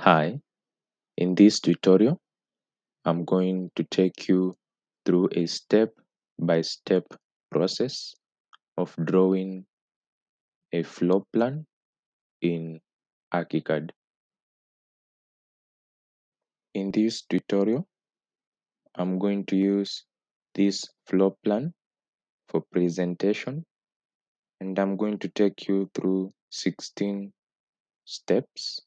Hi, in this tutorial, I'm going to take you through a step-by-step process of drawing a floor plan in ArchiCAD. In this tutorial, I'm going to use this floor plan for presentation, and I'm going to take you through 16 steps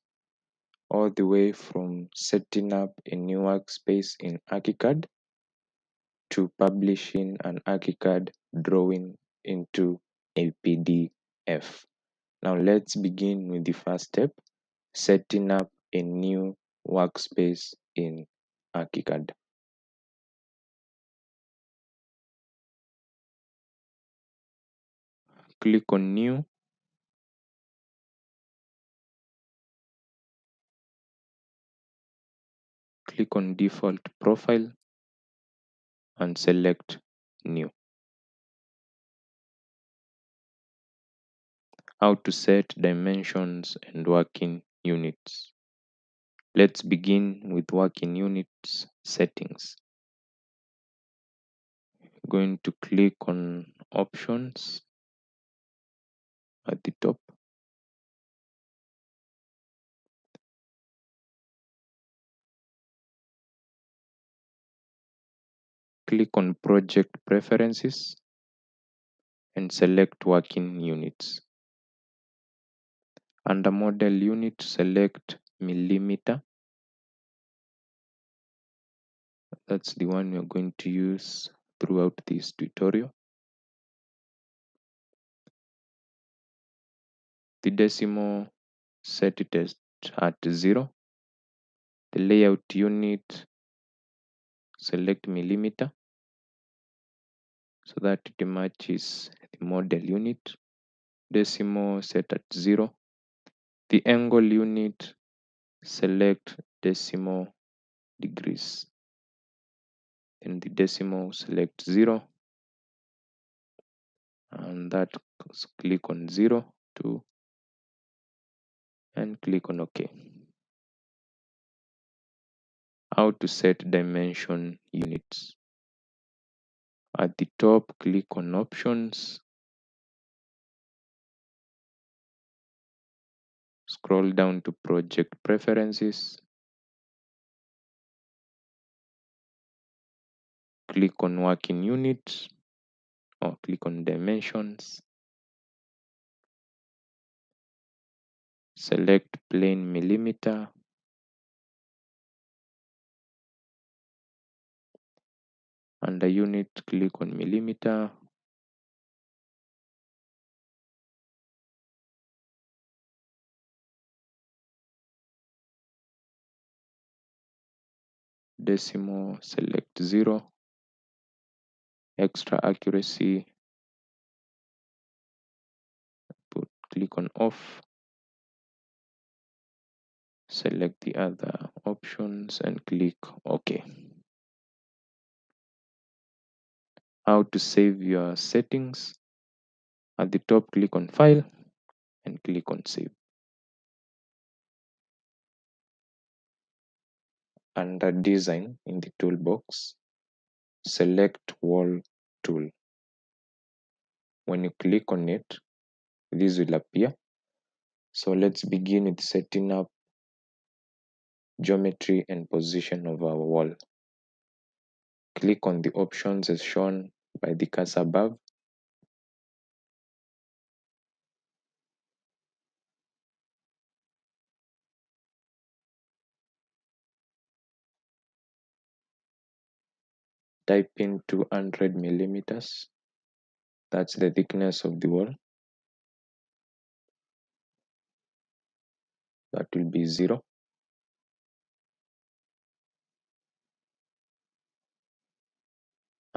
all the way from setting up a new workspace in ArchiCAD to publishing an ArchiCAD drawing into a PDF. Now let's begin with the first step, setting up a new workspace in ArchiCAD. Click on New, click on Default Profile and select New. How to set dimensions and working units. Let's begin with working units settings. Going to click on Options at the top. Click on Project Preferences and select Working Units. Under Model Unit, select millimeter. That's the one we're going to use throughout this tutorial. The decimal, set it at 0. The layout unit, select millimeter so that it matches the model unit. Decimal set at 0. The angle unit, select decimal degrees. Then the decimal, select 0. And that, click on 0, 2, and click on OK. How to set dimension units. At the top, click on Options. Scroll down to Project Preferences. Click on Working Units or click on Dimensions. Select Plain Millimeter. Under Unit, click on Millimeter. Decimal, select 0. Extra accuracy, click on Off. Select the other options and click OK. How to save your settings. At the top, click on File and click on Save. Under Design in the toolbox, select Wall tool. When you click on it, this will appear. So let's begin with setting up geometry and position of our wall. Click on the options as shown by the cursor above. Type in 200 millimeters. That's the thickness of the wall. That will be 0.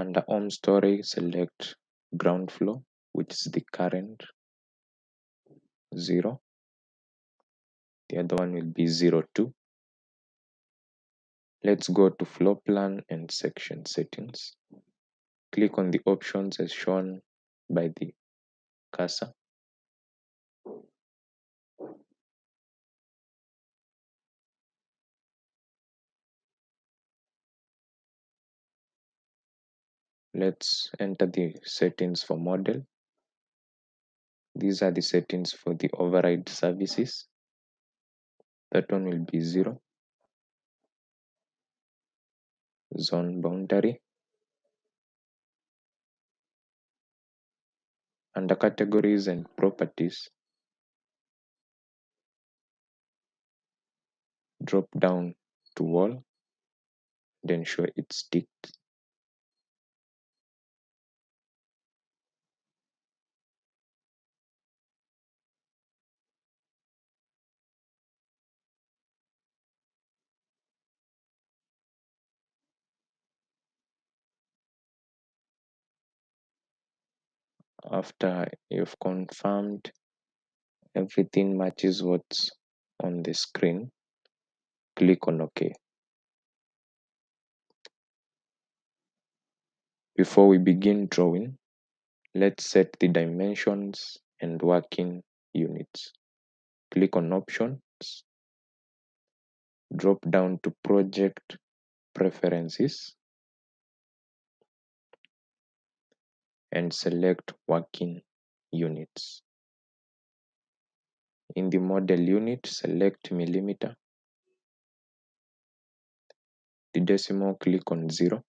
Under home story, select ground floor, which is the current 0. The other one will be 02. Let's go to floor plan and section settings. Click on the options as shown by the cursor. Let's enter the settings for model. These are the settings for the override services. That one will be 0. Zone boundary. Under categories and properties, drop down to wall, then show it's ticked. After you've confirmed everything matches what's on the screen, click on OK. Before we begin drawing, let's set the dimensions and working units. Click on Options, drop down to Project Preferences, and select Working Units. In the model unit, select millimeter. The decimal, click on 0.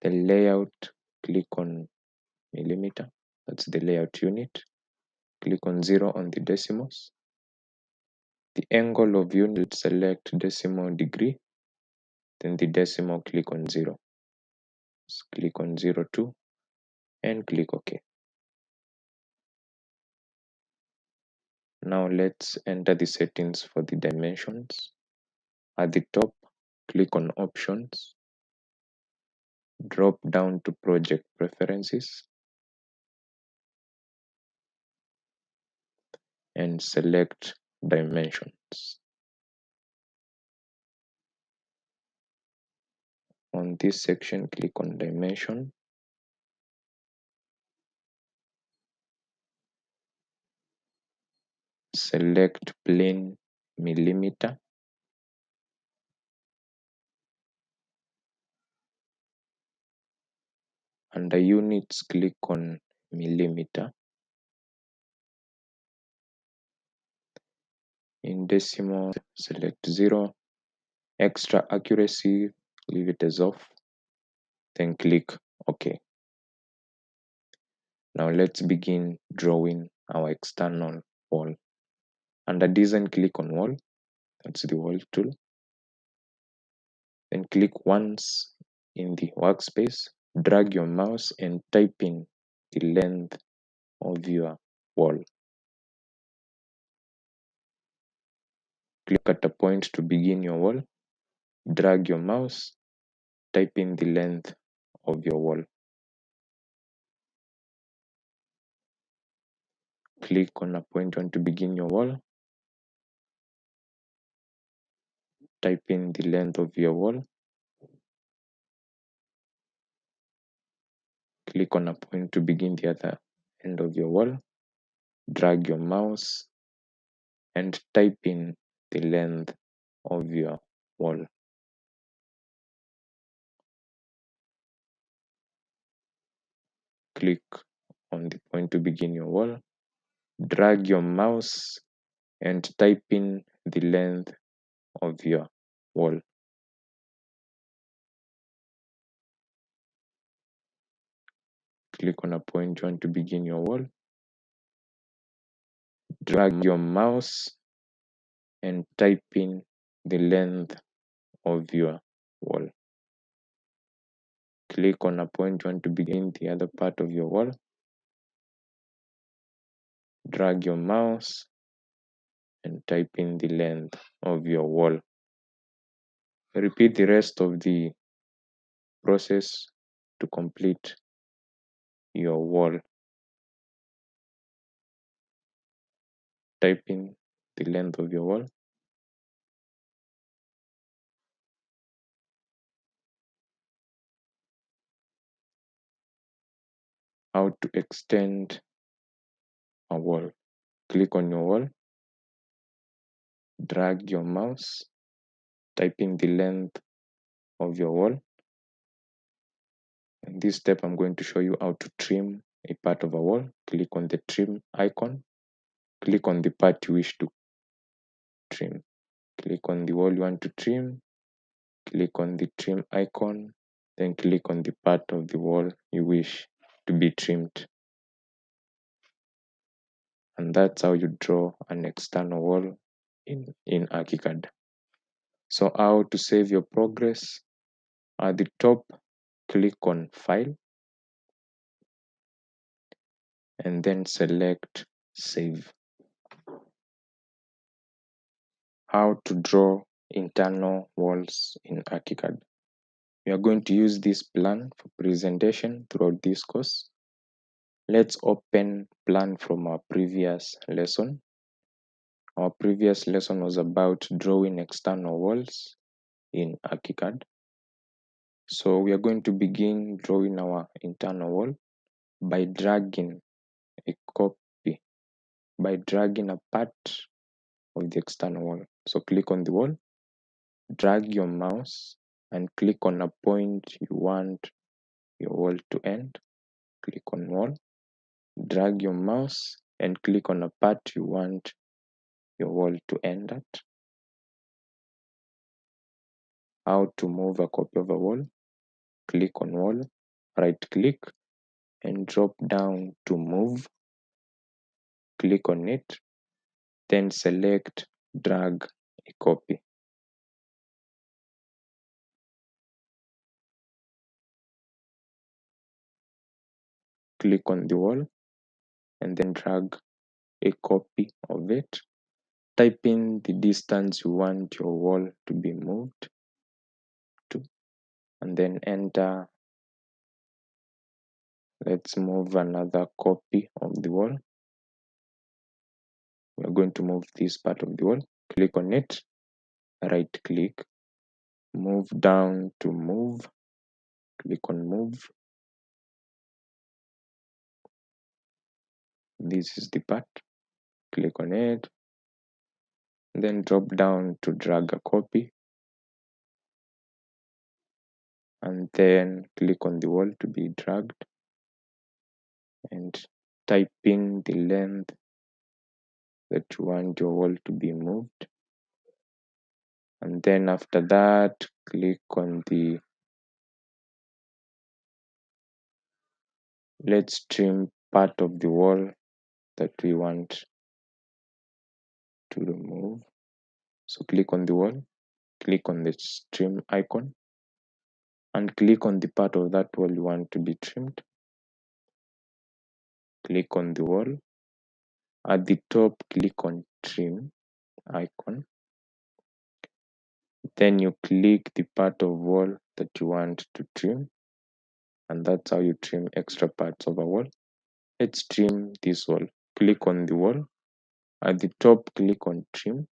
The layout, click on millimeter. That's the layout unit. Click on 0 on the decimals. The angle of unit, select decimal degree. Then the decimal, click on 0. Just click on 0 too and click OK. Now let's enter the settings for the dimensions. At the top, click on Options. Drop down to Project Preferences and select Dimensions. On this section, click on Dimension. Select Plane Millimeter. Under Units, click on Millimeter. In decimal, select 0. Extra accuracy, leave it as off. Then click OK. Now let's begin drawing our external wall. Under Design, click on Wall. That's the Wall tool. Then click once in the workspace. Drag your mouse and type in the length of your wall. Click at a point to begin your wall. Drag your mouse, type in the length of your wall. Click on a point to begin your wall. Type in the length of your wall. Click on a point to begin the other end of your wall. Drag your mouse and type in the length of your wall. Click on the point to begin your wall. Drag your mouse and type in the length of your wall. Click on a point you want to begin your wall. Drag your mouse and type in the length of your wall. Click on a point you want to begin the other part of your wall. Drag your mouse and type in the length of your wall. Repeat the rest of the process to complete your wall. Type in the length of your wall. How to extend a wall. Click on your wall. Drag your mouse. Type in the length of your wall. In this step, I'm going to show you how to trim a part of a wall. Click on the trim icon. Click on the part you wish to trim. Click on the wall you want to trim. Click on the trim icon. Then click on the part of the wall you wish to be trimmed. And that's how you draw an external wall in ArchiCAD. So how to save your progress? At the top, click on File and then select Save. How to draw internal walls in ArchiCAD. We are going to use this plan for presentation throughout this course. Let's open plan from our previous lesson. Our previous lesson was about drawing external walls in ArchiCAD. So we are going to begin drawing our internal wall by dragging a copy, by dragging a part of the external wall. So click on the wall, drag your mouse and click on a point you want your wall to end. Click on wall, drag your mouse and click on a part you want your wall to end at. How to move a copy of a wall? Click on wall, right click and drop down to move. Click on it, then select drag a copy. Click on the wall and then drag a copy of it. Type in the distance you want your wall to be moved to and then enter. Let's move another copy of the wall. We're going to move this part of the wall. Click on it, right click, move down to move. Click on move. This is the part. Click on it, then drop down to drag a copy and then click on the wall to be dragged and type in the length that you want your wall to be moved. And then after that, click on the, let's trim part of the wall that we want to remove. So click on the wall, click on the trim icon and click on the part of that wall you want to be trimmed. Click on the wall. At the top, click on trim icon. Then you click the part of wall that you want to trim. And that's how you trim extra parts of a wall. Let's trim this wall. Click on the wall. At the top, click on trim.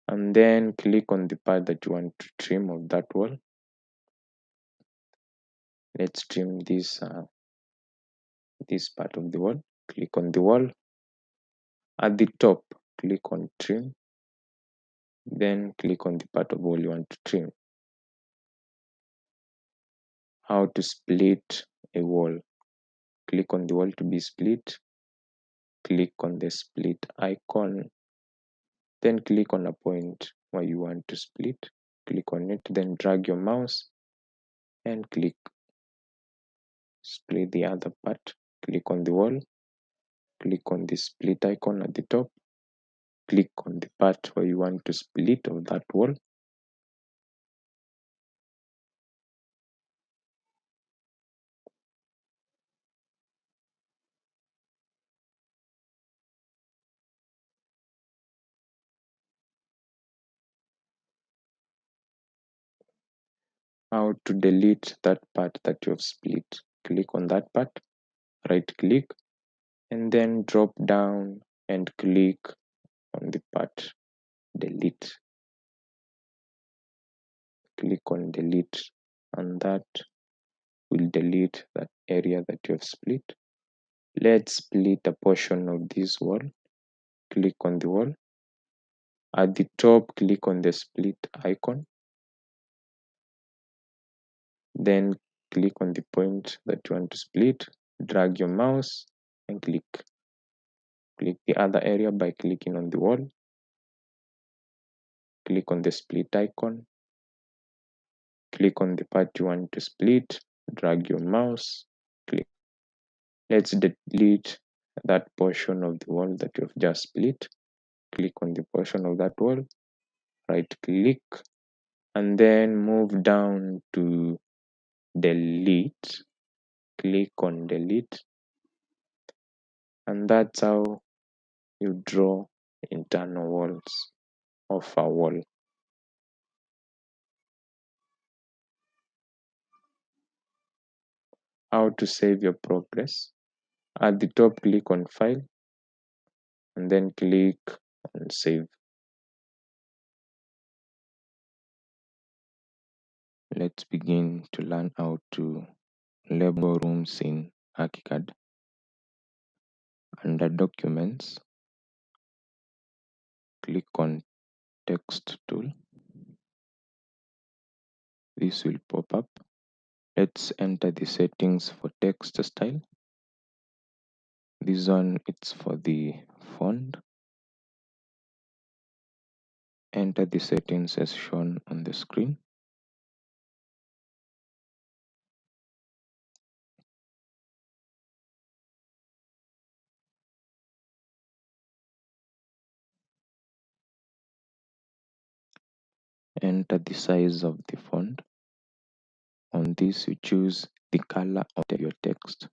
And then click on the part that you want to trim of that wall. Let's trim this part of the wall. Click on the wall. At the top, click on trim. Then click on the part of wall you want to trim. How to split a wall. Click on the wall to be split. Click on the split icon. Then click on a point where you want to split. Click on it, then drag your mouse and click. Split the other part. Click on the wall. Click on the split icon at the top. Click on the part where you want to split of that wall. How to delete that part that you have split. Click on that part, right click, and then drop down and click on the part delete. Click on delete and that will delete that area that you have split. Let's split a portion of this wall. Click on the wall. At the top, click on the split icon. Then click on the point that you want to split, drag your mouse and click the other area by clicking on the wall, click on the split icon, click on the part you want to split, drag your mouse, click. Let's delete that portion of the wall that you've just split. Click on the portion of that wall, right click, and then move down to delete. Click on delete, and that's how you draw internal walls of a wall. How to save your progress. At the top, click on file and then click on save. Let's begin to learn how to label rooms in ArchiCAD. Under documents, click on text tool. This will pop up. Let's enter the settings for text style. This one it's for the font. Enter the settings as shown on the screen. Enter the size of the font. On this, you choose the color of your text.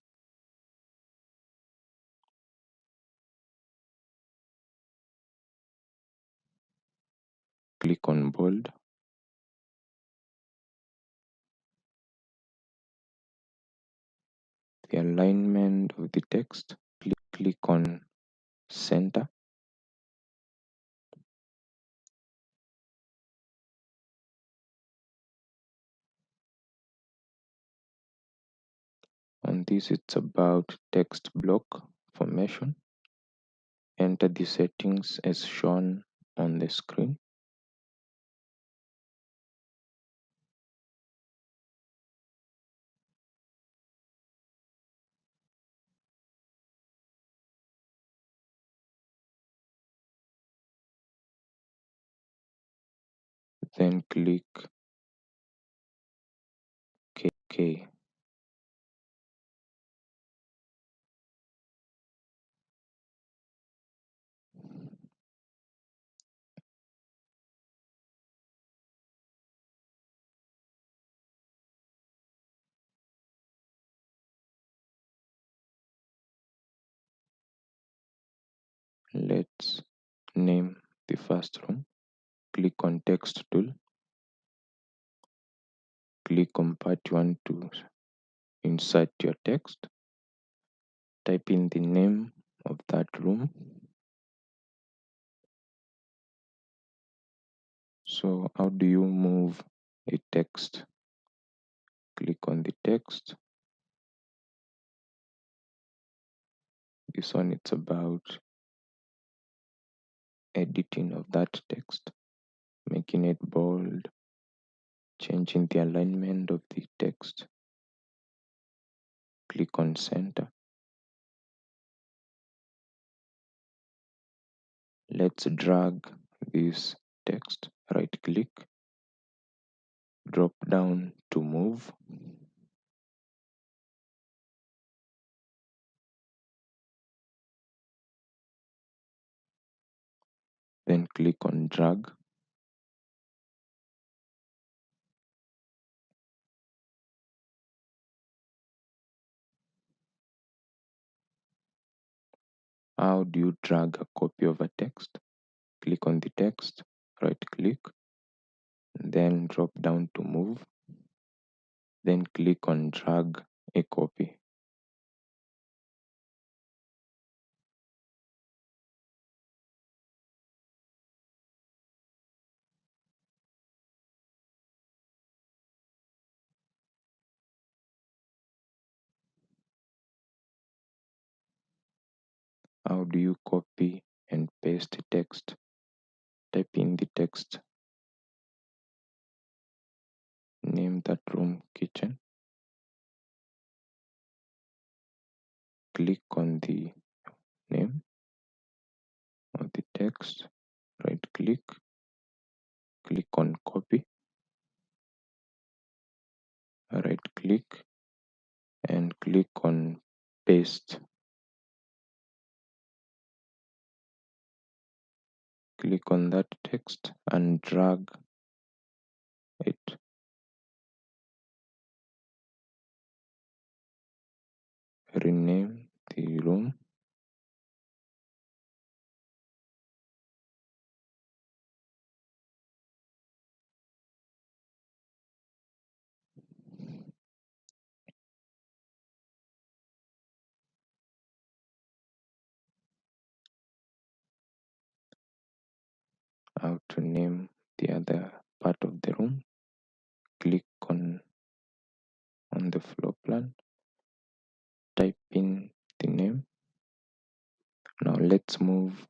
Click on bold. The alignment of the text, click on center. On this, it's about text block formation. Enter the settings as shown on the screen. Then click OK. Let's name the first room. Click on text tool. Click on part you want to insert your text. Type in the name of that room. So how do you move a text? Click on the text. This one it's about editing of that text, making it bold, changing the alignment of the text. Click on center. Let's drag this text. Right click, drop down to move. Then click on drag. How do you drag a copy of a text? Click on the text, right click, then drop down to move, then click on drag a copy. How do you copy and paste text? Type in the text, name that room kitchen, click on the name or the text, right click, click on copy, right click, and click on paste. Click on that text and drag it. Rename the room. How to name the other part of the room. Click on the floor plan. Type in the name. Now let's move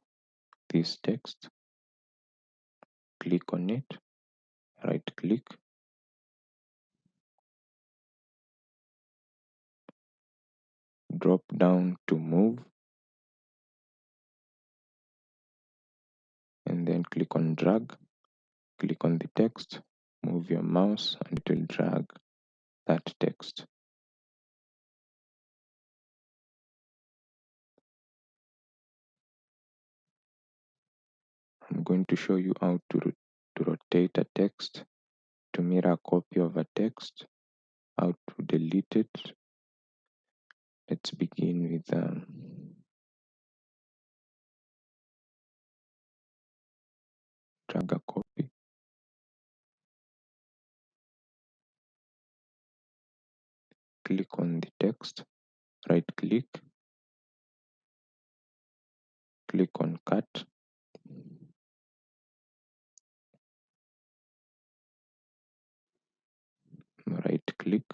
this text. Click on it. Right click. Drop down to move. And then click on drag. Click on the text. Move your mouse and it will drag that text. I'm going to show you how to rotate a text, to mirror a copy of a text, how to delete it. Let's begin with drag a copy. Click on the text, right click, click on cut, right click,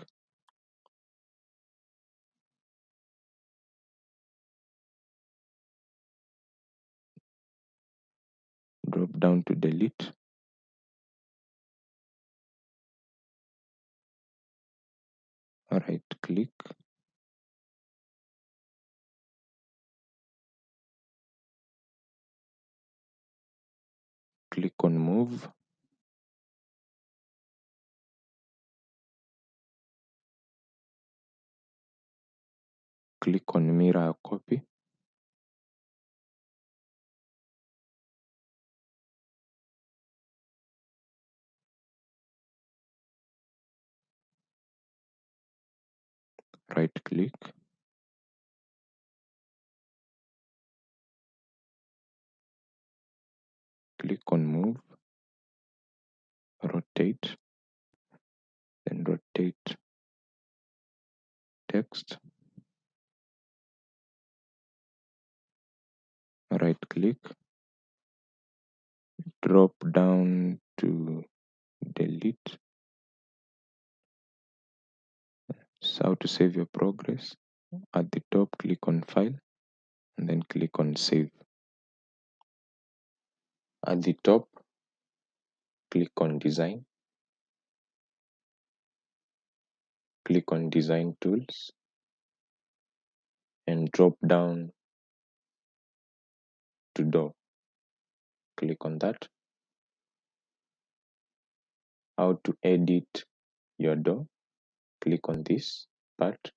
drop down to delete, right click, click on move, click on mirror a copy, right click, click on move, rotate, then rotate text, right click, drop down to delete. So how to save your progress. At the top, click on file and then click on save. At the top, click on design, click on design tools and drop down to door. Click on that. How to edit your door. Click on this part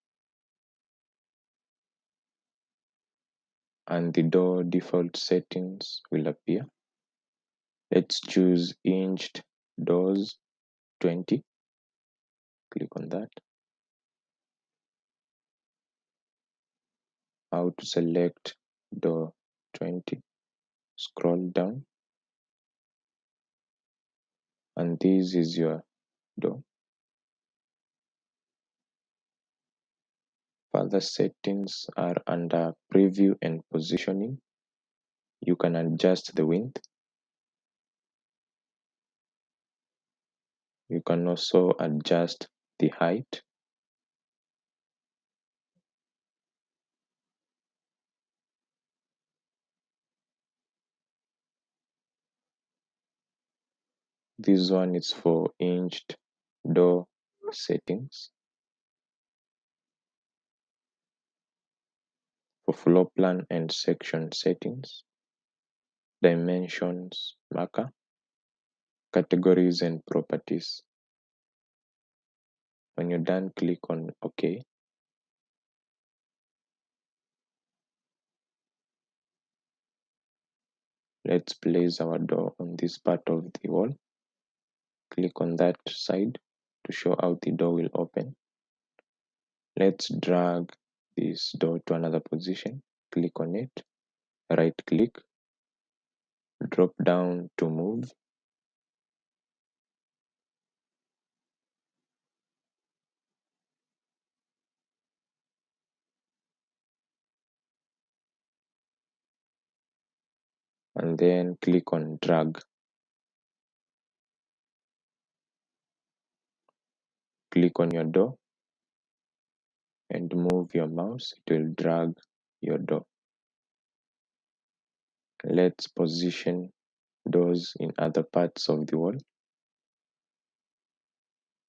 and the door default settings will appear. Let's choose hinged doors 20. Click on that. How to select door 20. Scroll down and this is your door. Further settings are under preview and positioning. You can adjust the width. You can also adjust the height. This one is for hinged door settings. For floor plan and section settings, dimensions marker, categories and properties. When you're done, click on OK. Let's place our door on this part of the wall. Click on that side to show how the door will open. Let's drag this door to another position. Click on it, right click, drop down to move. And then click on drag. Click on your door and move your mouse. It will drag your door. Let's position doors in other parts of the wall.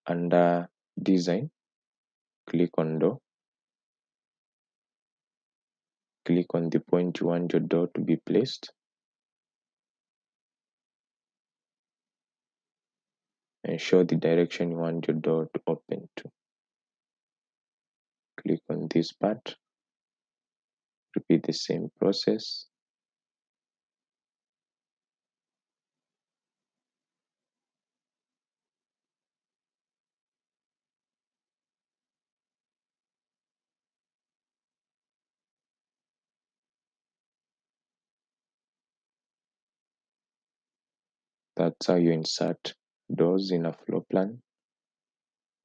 Under design, click on door. Click on the point you want your door to be placed. And show the direction you want your door to open to. Click on this part. Repeat the same process. That's how you insert doors in a floor plan.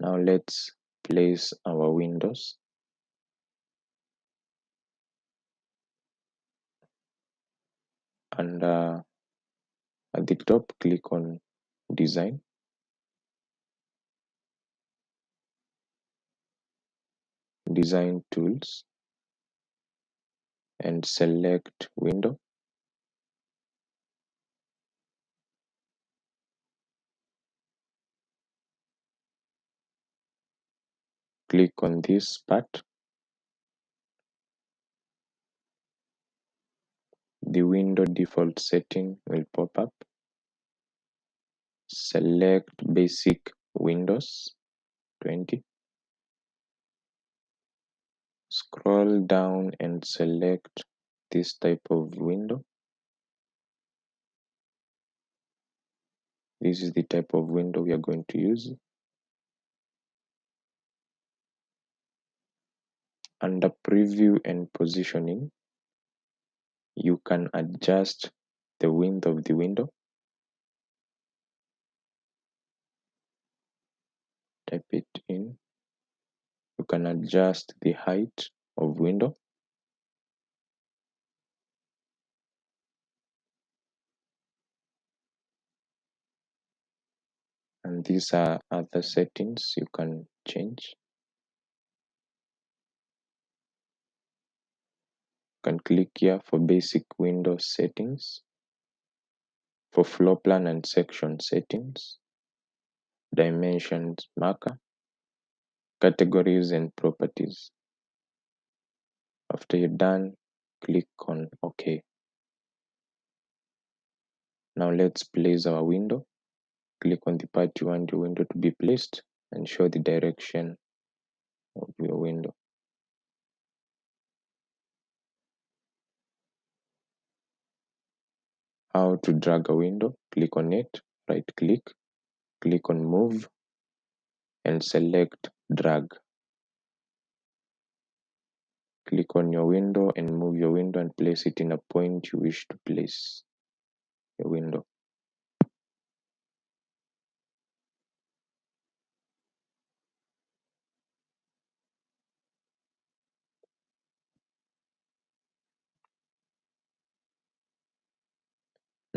Now let's place our windows. And at the top, click on design. Design tools and select window. Click on this part. The window default setting will pop up. Select basic windows 20. Scroll down and select this type of window. This is the type of window we are going to use. Under preview and positioning, you can adjust the width of the window. Type it in. You can adjust the height of window. And these are other settings you can change. You can click here for basic window settings, for floor plan and section settings, dimensions marker, categories and properties. After you're done, click on OK. Now let's place our window. Click on the part you want your window to be placed and show the direction of your window. How to drag a window? Click on it, right click on move and select drag. Click on your window and move your window and place it in a point you wish to place your window.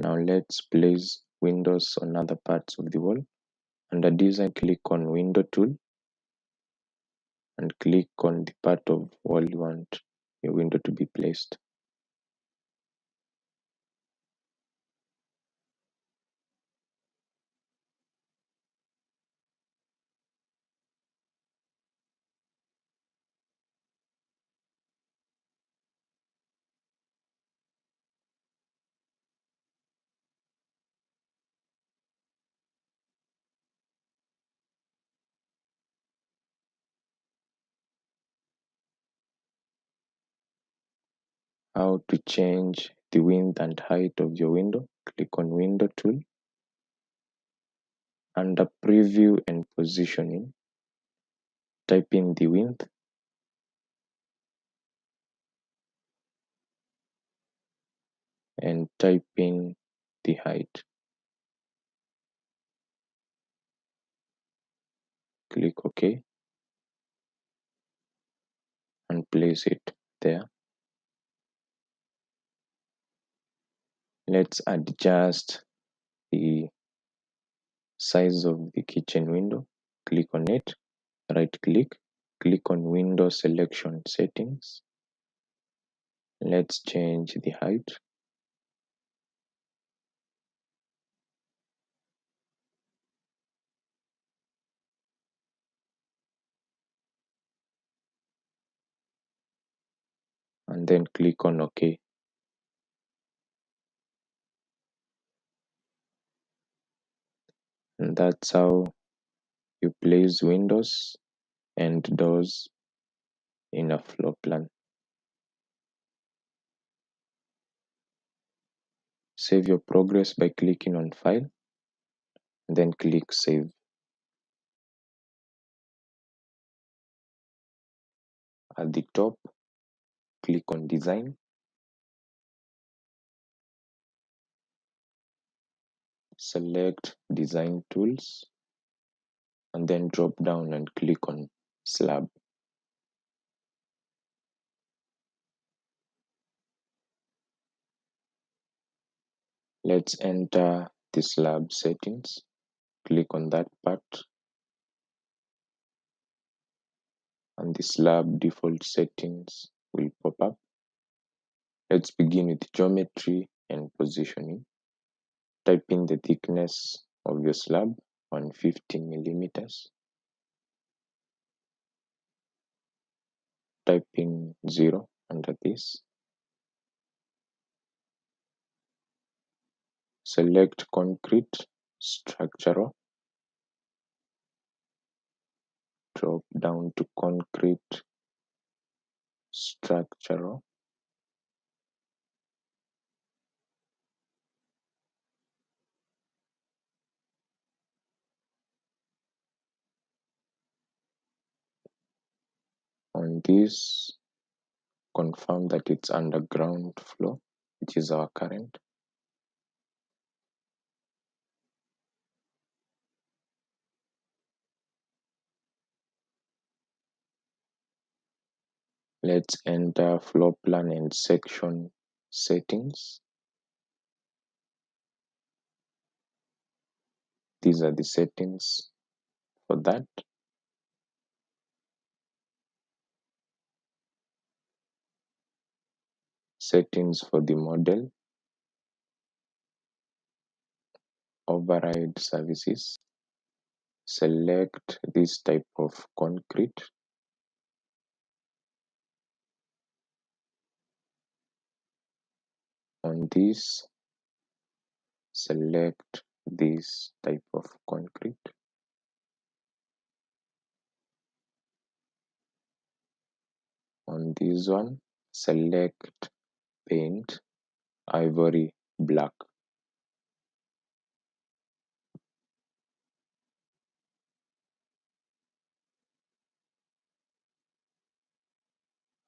Now let's place windows on other parts of the wall. Under design, click on window tool and click on the part of wall you want your window to be placed. how to change the width and height of your window. Click on Window tool. Under Preview and Positioning, type in the width and type in the height. Click OK and place it there. Let's adjust the size of the kitchen window. Click on it, right click, click on Window Selection Settings. Let's change the height. And then click on OK. And that's how you place windows and doors in a floor plan. Save your progress by clicking on File, and then click Save. At the top, click on Design. Select Design Tools, and then drop down and click on Slab. Let's enter the slab settings. Click on that part, and the slab default settings will pop up. Let's begin with geometry and positioning. Type in the thickness of your slab, 150 millimeters. Type in 0 under this. Select concrete structural. Drop down to concrete structural. On this, confirm that it's underground floor, which is our current. Let's enter floor plan and section settings. These are the settings for that. Settings for the model. Override services. Select this type of concrete. On this, select this type of concrete. On this one, select paint ivory black.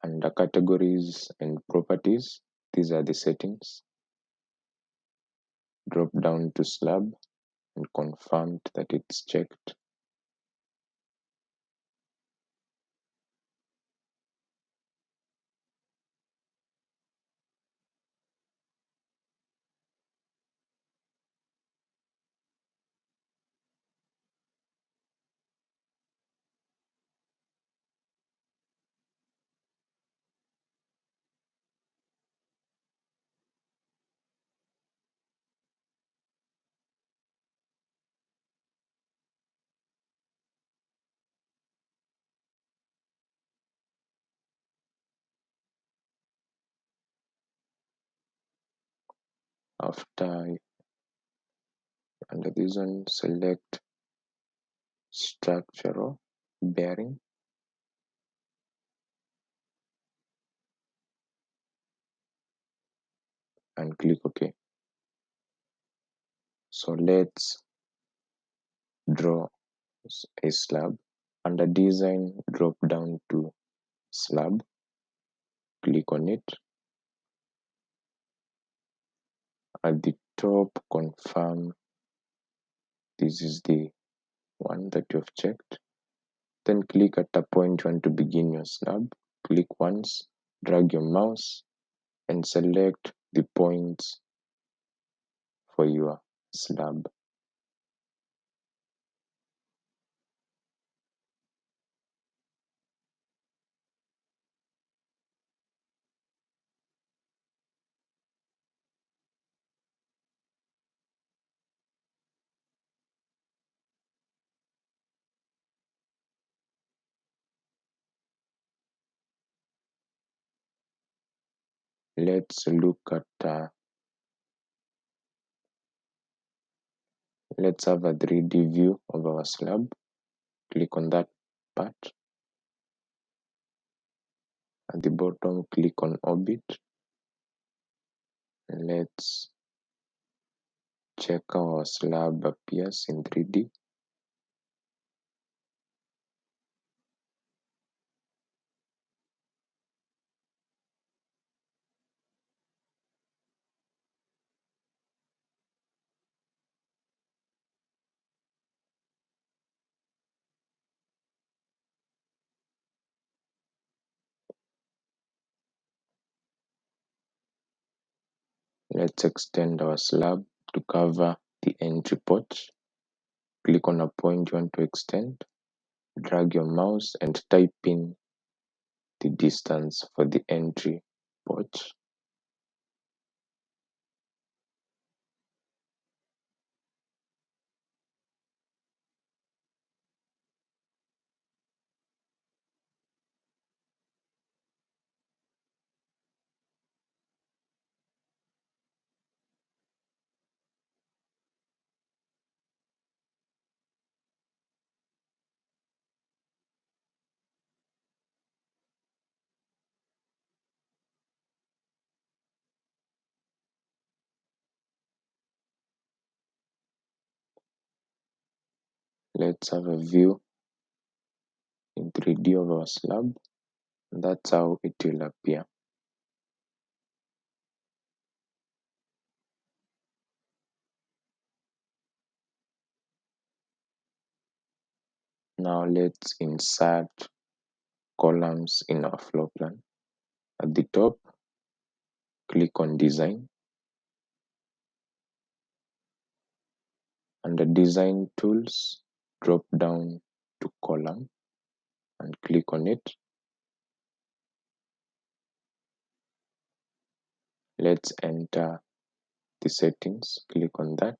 Under categories and properties, these are the settings. Drop down to slab and confirm that it's checked. After, under this one, select structural bearing. and click OK. So let's draw a slab. Under design, drop down to slab, click on it. At the top, confirm this is the one that you've checked. Then click at a point you want to begin your slab. Click once, drag your mouse and select the points for your slab. Let's look at let's have a 3D view of our slab. Click on that part. At the bottom, click on orbit. Let's check how our slab appears in 3D. Let's extend our slab to cover the entry port. Click on a point you want to extend. Drag your mouse and type in the distance for the entry port. Let's have a view in 3D of our slab. That's how it will appear. Now let's insert columns in our floor plan. At the top, click on design. Under design tools, drop down to column and click on it. Let's enter the settings. Click on that.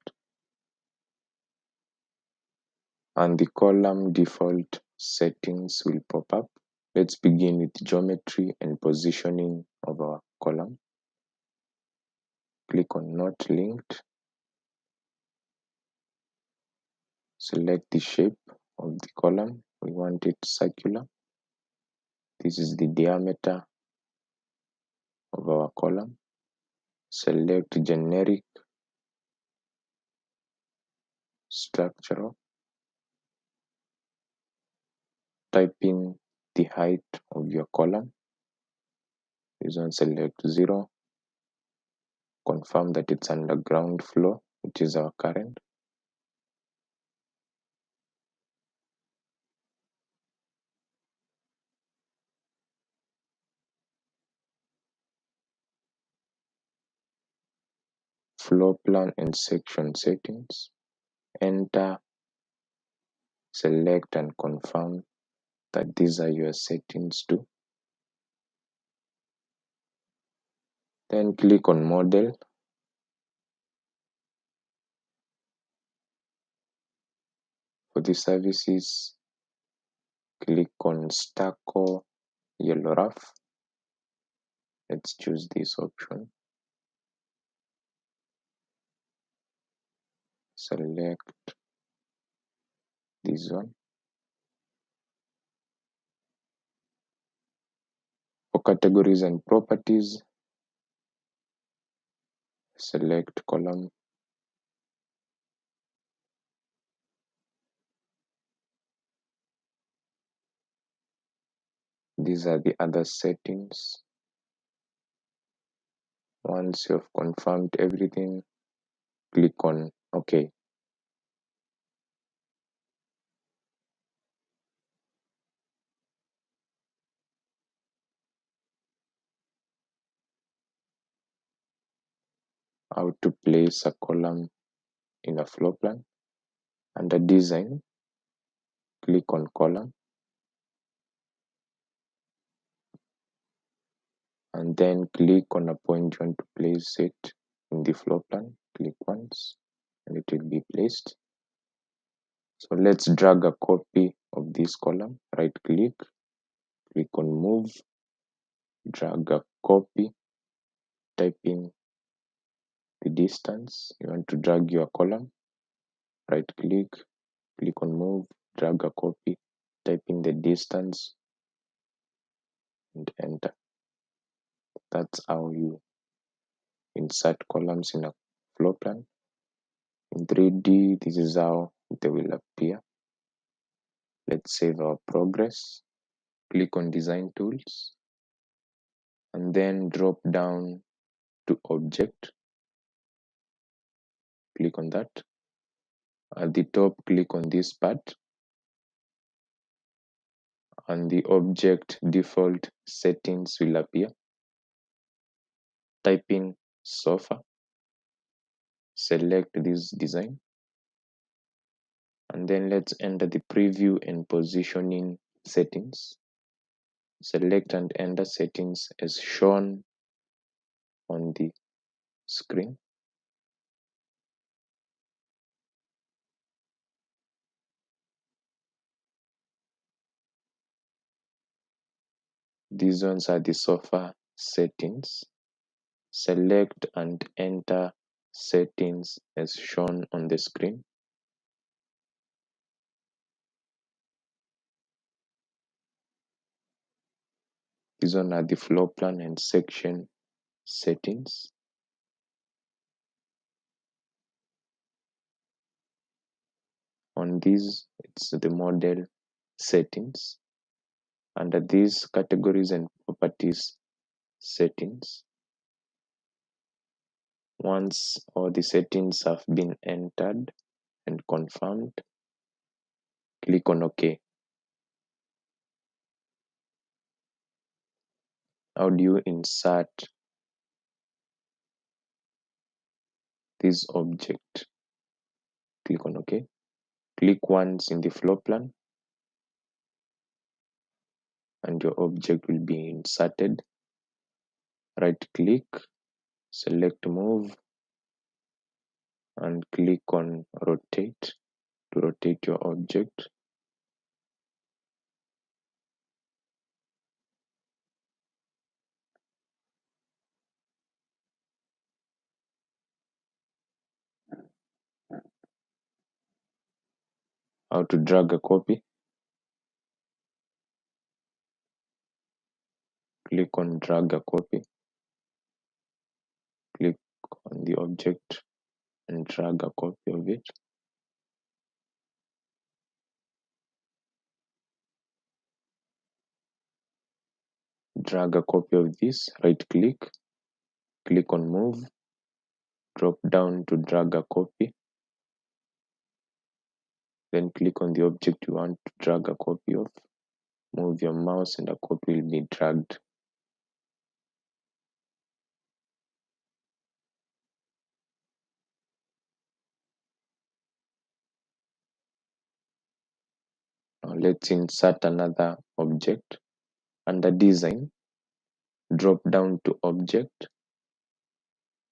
And the column default settings will pop up. Let's begin with geometry and positioning of our column. Click on not linked. Select the shape of the column. We want it circular. This is the diameter of our column. Select generic structural. Type in the height of your column. This one, select 0. Confirm that it's underground floor, which is our current. Floor plan and section settings. Enter, select and confirm that these are your settings too. Then click on model. For the services, click on stucco yellow rough. Let's choose this option. Select this one. For categories and properties, select column, these are the other settings. Once you've confirmed everything, click on OK. How to place a column in a floor plan. Under design, click on column, and then click on a point you want to place it in the floor plan. Click once and it will be placed. So let's drag a copy of this column. Right click, click on move, drag a copy, type in the distance you want to drag your column. Right click, click on move, drag a copy, type in the distance and enter. That's how you insert columns in a floor plan. In 3D, this is how they will appear. Let's save our progress. Click on design tools and then drop down to object. Click on that. At the top, click on this part. And the object default settings will appear. Type in sofa. Select this design. And then let's enter the preview and positioning settings. Select and enter settings as shown on the screen. These ones are the sofa settings. Select and enter settings as shown on the screen. These ones are the floor plan and section settings. On these, it's the model settings. Under these categories and properties settings. Once all the settings have been entered and confirmed, click on OK. How do you insert this object? Click on OK. Click once in the floor plan and your object will be inserted. Right click, select move and click on rotate to rotate your object. How to drag a copy? Click on drag a copy. Click on the object and drag a copy of it. Drag a copy of this, right click, click on move, drop down to drag a copy, then click on the object you want to drag a copy of, move your mouse and a copy will be dragged. Now let's insert another object. Under design, drop down to object,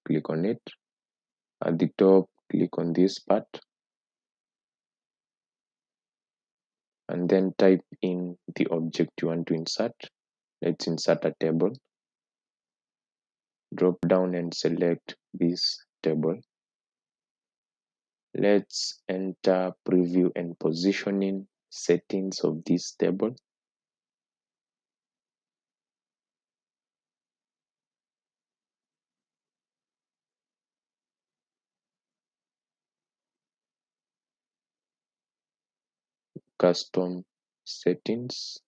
click on it. At the top, click on this part and then type in the object you want to insert. Let's insert a table. Drop down and select this table. Let's enter preview and positioning settings of this table. custom settings.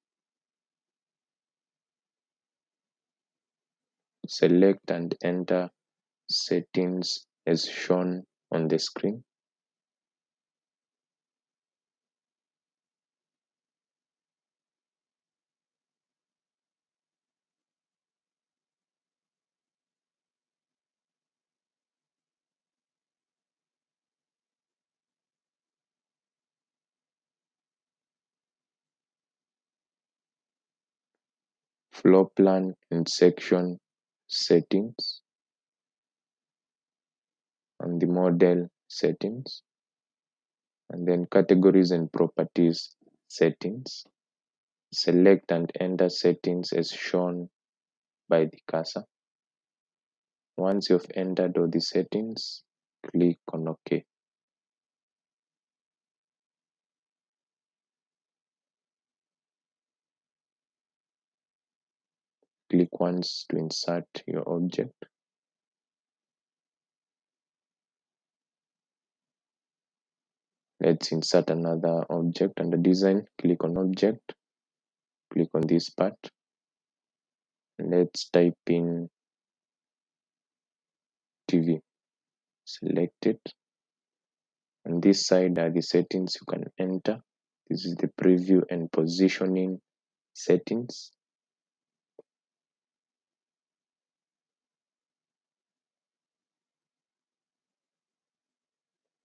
Select and enter settings as shown on the screen. Floor plan and section settings, and the model settings, and then categories and properties settings. Select and enter settings as shown by the cursor. Once you've entered all the settings, click on OK. Click once to insert your object. Let's insert another object under design. Click on object. Click on this part. Let's type in TV. Select it. On this side are the settings you can enter. This is the preview and positioning settings.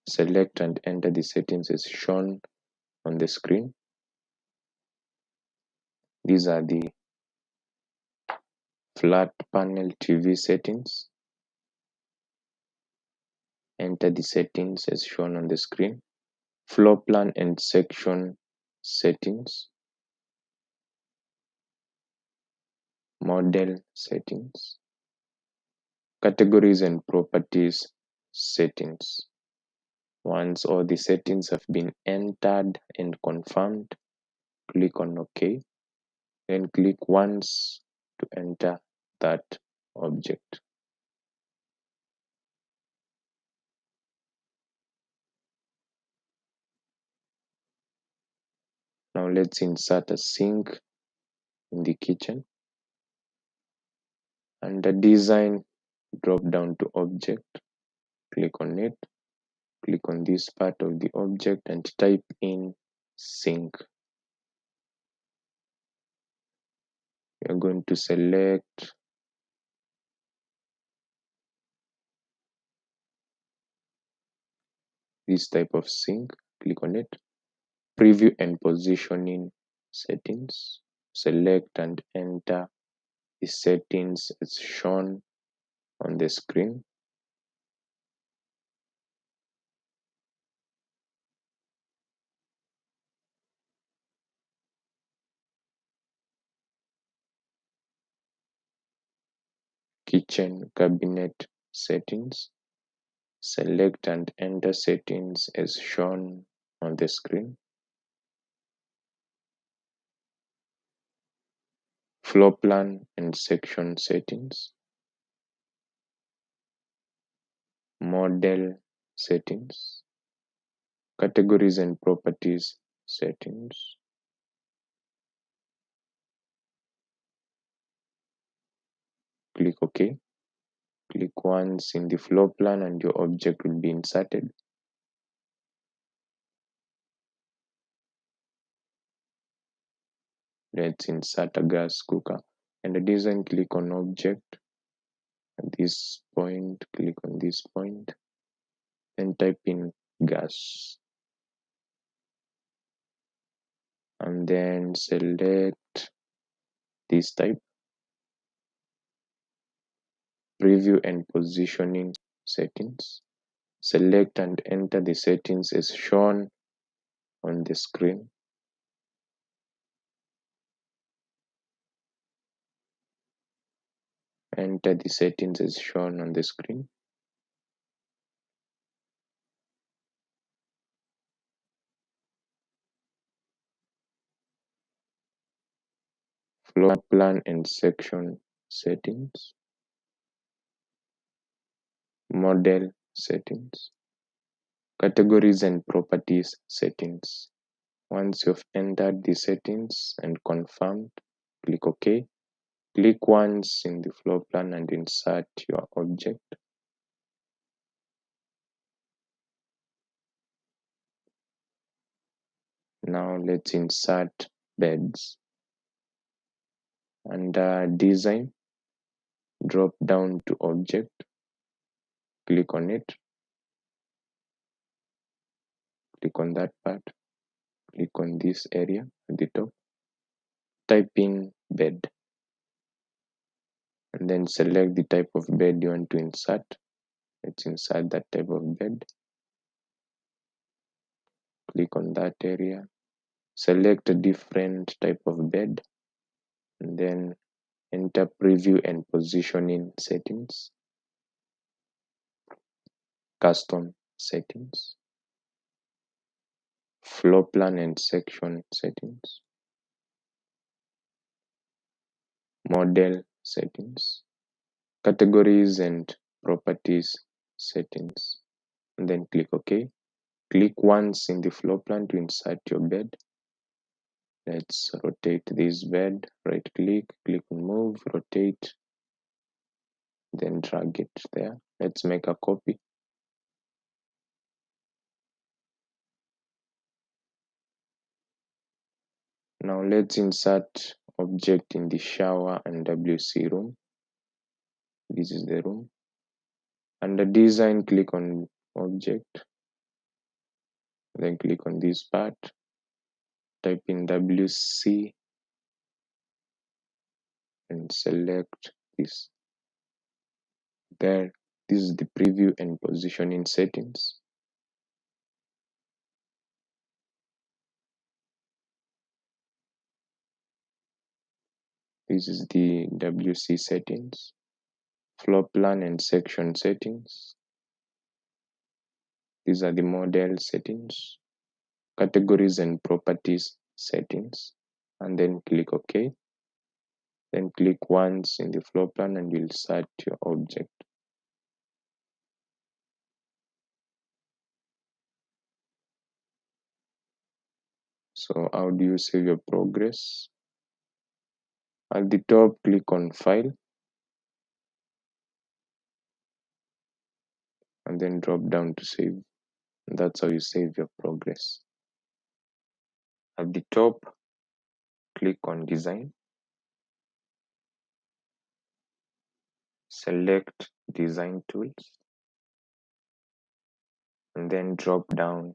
Select and enter the settings as shown on the screen. These are the flat panel TV settings. Enter the settings as shown on the screen. Floor plan and section settings. Model settings. Categories and properties settings. Once all the settings have been entered and confirmed, click on OK. Then click once to enter that object. Now let's insert a sink in the kitchen. Under design, drop down to object, click on it, click on this part of the object and type in sink. You're going to select this type of sink, click on it. Preview and positioning settings. Select and enter the settings as shown on the screen. Kitchen cabinet settings. Select and enter settings as shown on the screen. Floor plan and section settings. Model settings. Categories and properties settings. Click OK. Click once in the floor plan and your object will be inserted. Let's insert a gas cooker. And the design, click on object. At this point, click on this point. And type in gas. And then select this type. Preview and positioning settings. Select and enter the settings as shown on the screen. Enter the settings as shown on the screen. Floor plan and section settings. Model settings. Categories and properties settings. Once you've entered the settings and confirmed, click OK. Click once in the floor plan and insert your object. Now let's insert beds. Under Design, drop down to Object, click on it, click on that part, click on this area at the top, type in bed, and then select the type of bed you want to insert. Let's insert that type of bed. Click on that area, select a different type of bed, and then enter Preview and Positioning settings, Custom settings, Floor Plan and Section settings, Model settings, Categories and Properties settings, and then click OK. Click once in the floor plan to insert your bed. Let's rotate this bed, right click, click on move, rotate, then drag it there. Let's make a copy. Now let's insert object in the shower and WC room. This is the room. Under Design, click on Object, then click on this part, type in WC and select this. There, this is the Preview and Positioning settings. This is the WC settings, Floor Plan and Section settings. These are the Model settings, Categories and Properties settings, and then click OK. Then click once in the floor plan and you'll insert your object. So how do you save your progress? At the top, click on File, and then drop down to Save. And that's how you save your progress. At the top, click on Design, select Design Tools, and then drop down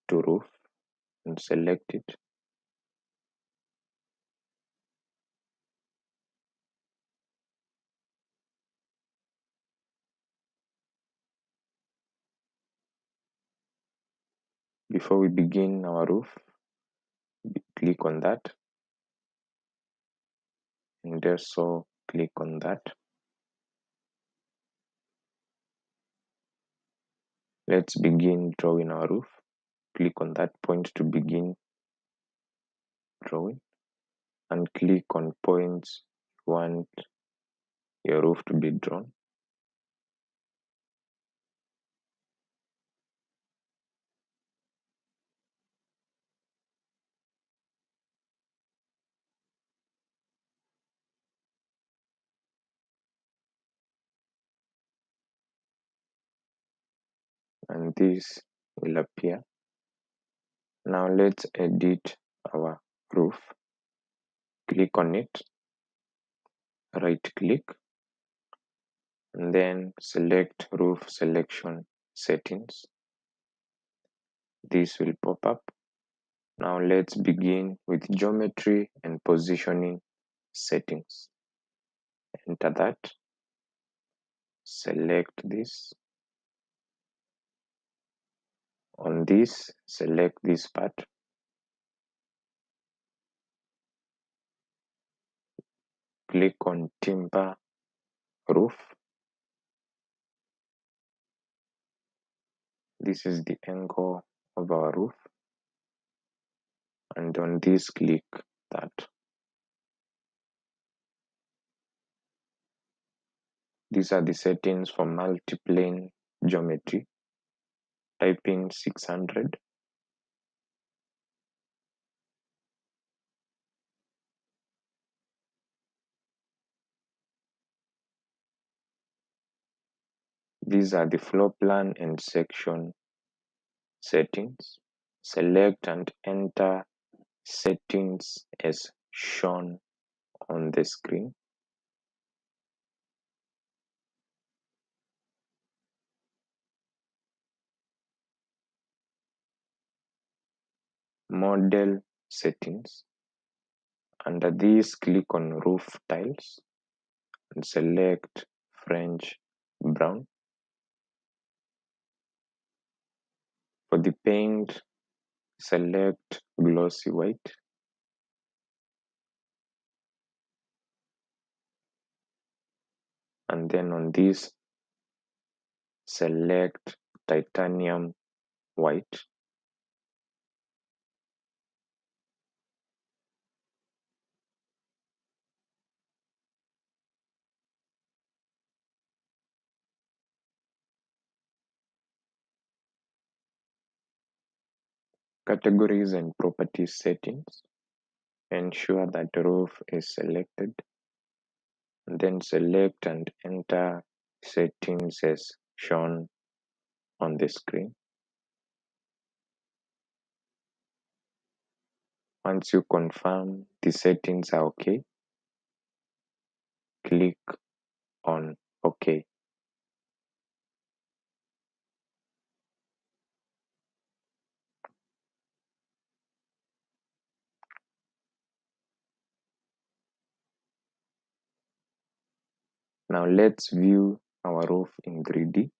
to Roof and select it. Before we begin our roof, click on that, and also click on that. Let's begin drawing our roof. Click on that point to begin drawing, and click on points you want your roof to be drawn. And this will appear. Now let's edit our roof. Click on it, right click, and then select Roof Selection Settings. This will pop up. Now let's begin with Geometry and Positioning Settings. Enter that, select this. On this, select this part. Click on Timber Roof. This is the angle of our roof. And on this, click that. These are the settings for multiplane geometry. Type in 600. These are the floor plan and section settings. Select and enter settings as shown on the screen. Model settings. Under this, click on roof tiles and select French brown. For the paint, select glossy white. And then on this, select titanium white. Categories and properties settings. Ensure that roof is selected. And then select and enter settings as shown on the screen. Once you confirm the settings are okay, click on OK. Now let's view our roof in 3D,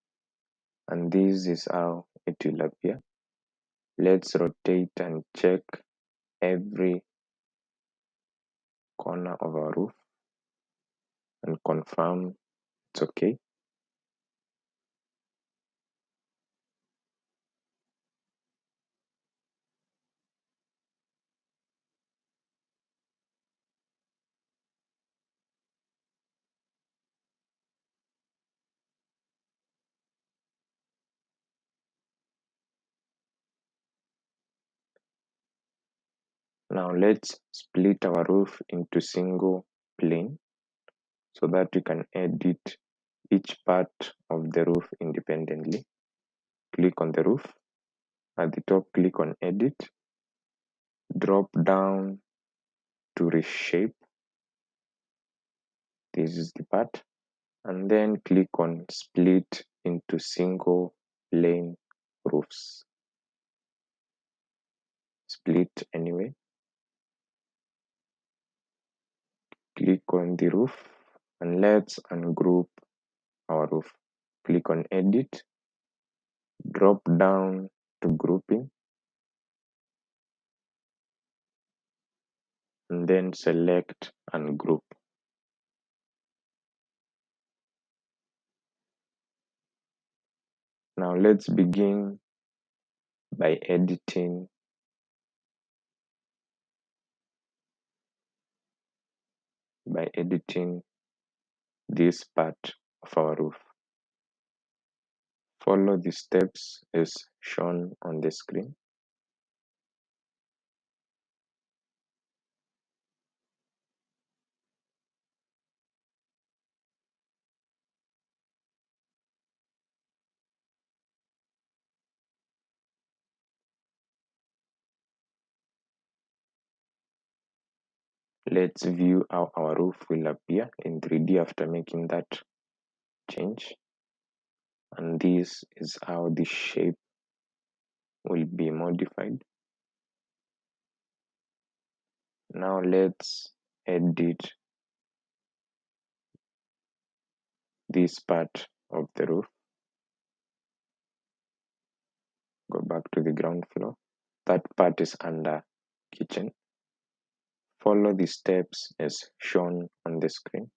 and this is how it will appear. Let's rotate and check every corner of our roof and confirm it's okay. Now let's split our roof into single plane so that we can edit each part of the roof independently. Click on the roof. At the top, click on Edit. Drop down to Reshape. This is the part. And then click on Split into single plane roofs. Split anyway. Click on the roof and let's ungroup our roof. Click on Edit. Drop down to Grouping. And then select Ungroup. Now let's begin by editing this part of our roof. Follow the steps as shown on the screen. Let's view how our roof will appear in 3D after making that change. And this is how the shape will be modified. Now let's edit this part of the roof. Go back to the ground floor. That part is under kitchen. Follow the steps as shown on the screen.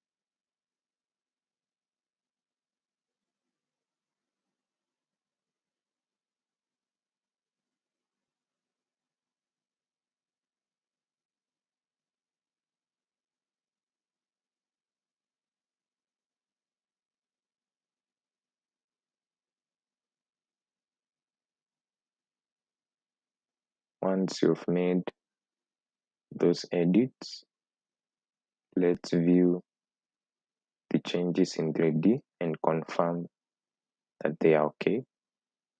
Once you've made those edits, let's view the changes in 3D and confirm that they are okay.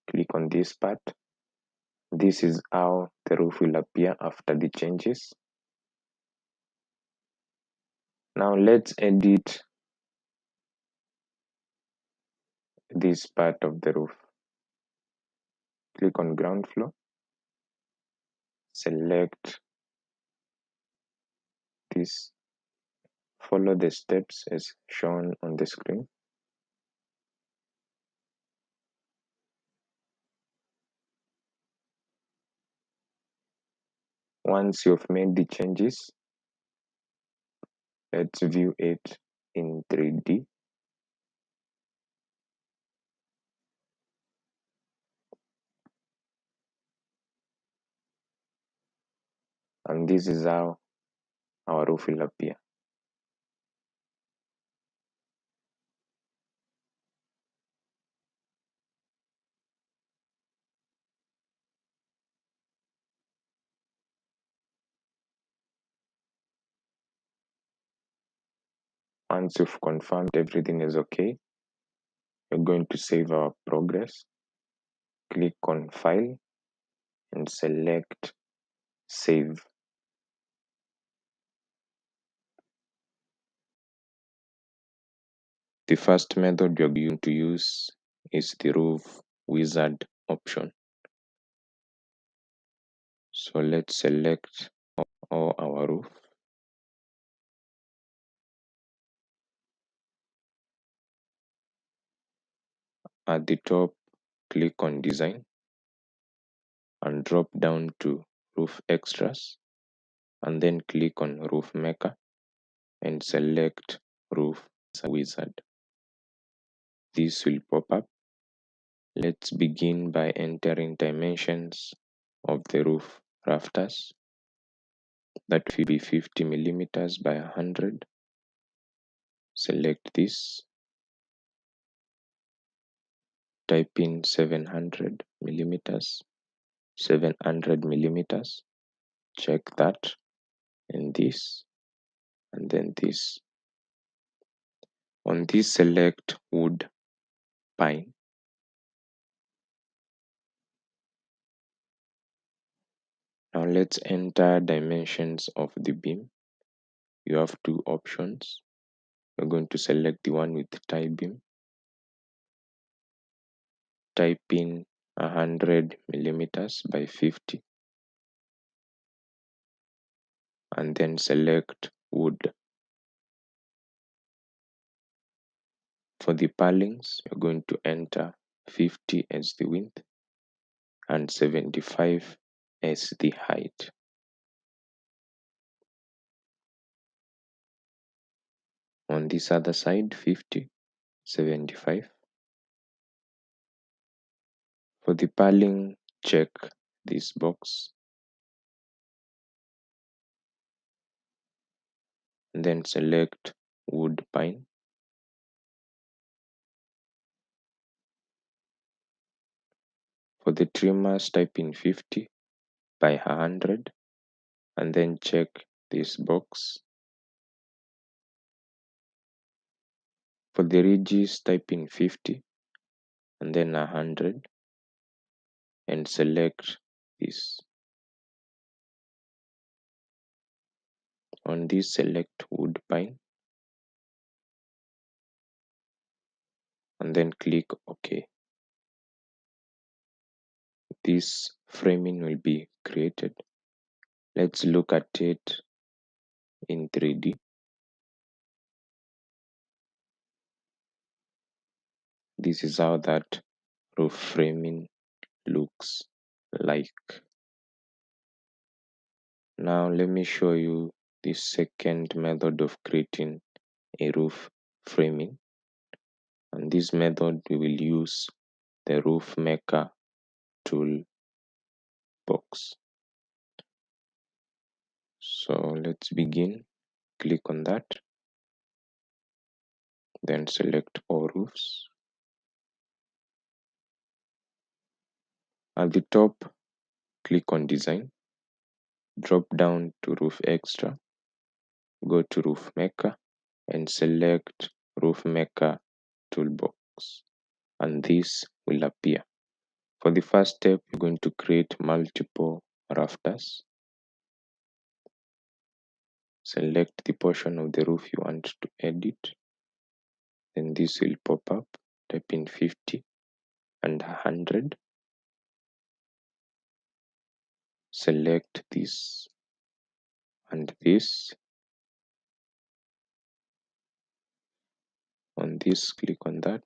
Click on this part. This is how the roof will appear after the changes. Now let's edit this part of the roof. Click on ground floor. Select this. Follow the steps as shown on the screen. Once you've made the changes, let's view it in 3D. And this is how our roof will appear. Once you've confirmed everything is okay, you're going to save our progress. Click on File and select Save. The first method you're going to use is the Roof Wizard option. So let's select all our roof. At the top, click on Design and drop down to Roof Extras, and then click on Roof Maker and select Roof Wizard. This will pop up. Let's begin by entering dimensions of the roof rafters. That will be 50 millimeters by 100. Select this. Type in 700 millimeters. 700 millimeters. Check that, and this, and then this. On this, select wood pine. Now let's enter dimensions of the beam. You have two options. You're going to select the one with tie beam. Type in 100 millimeters by 50, and then select wood. For the purlins, you're going to enter 50 as the width and 75 as the height. On this other side, 50, 75. For the purling, check this box and then select wood pine. For the trimmers, type in 50 by 100 and then check this box. For the ridges, type in 50 and then 100 and select this. On this, select wood pine and then click OK. This framing will be created. Let's look at it in 3D. This is how that roof framing looks like. Now let me show you the second method of creating a roof framing. And this method we will use the roof maker tool box. So let's begin. Click on that. Then select all roofs. At the top, click on Design. Drop down to Roof Extra. Go to Roof Maker and select Roof Maker toolbox. and this will appear. For the first step, you're going to create multiple rafters. Select the portion of the roof you want to edit. Then this will pop up. Type in 50 and 100. Select this and this. On this, click on that.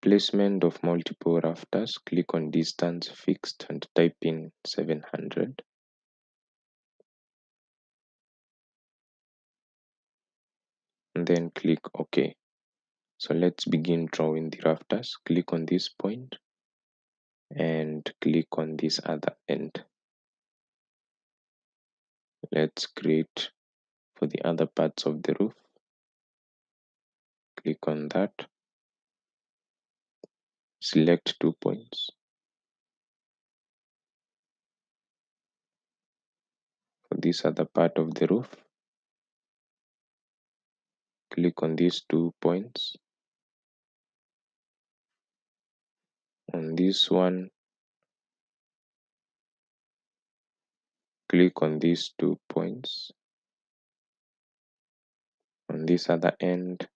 Placement of multiple rafters, click on distance fixed and type in 700. And then click OK. So let's begin drawing the rafters. Click on this point and click on this other end. Let's create for the other parts of the roof. Click on that. Select 2 points. For this other part of the roof, click on these 2 points. On this one, click on these 2 points. On this other end,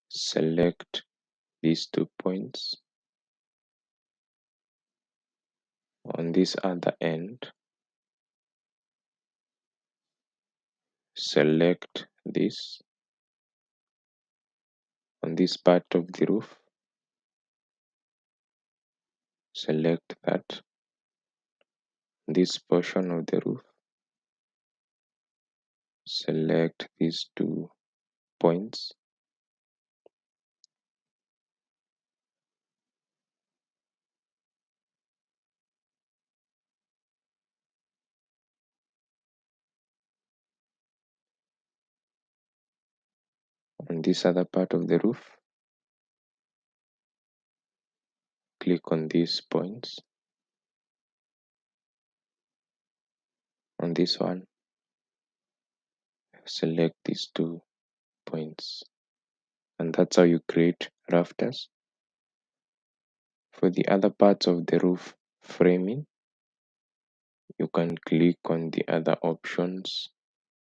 select these 2 points. On this other end, select this. On this part of the roof, select that. This portion of the roof, select these 2 points. On this other part of the roof, click on these points. On this one, select these 2 points. And that's how you create rafters. For the other parts of the roof framing, you can click on the other options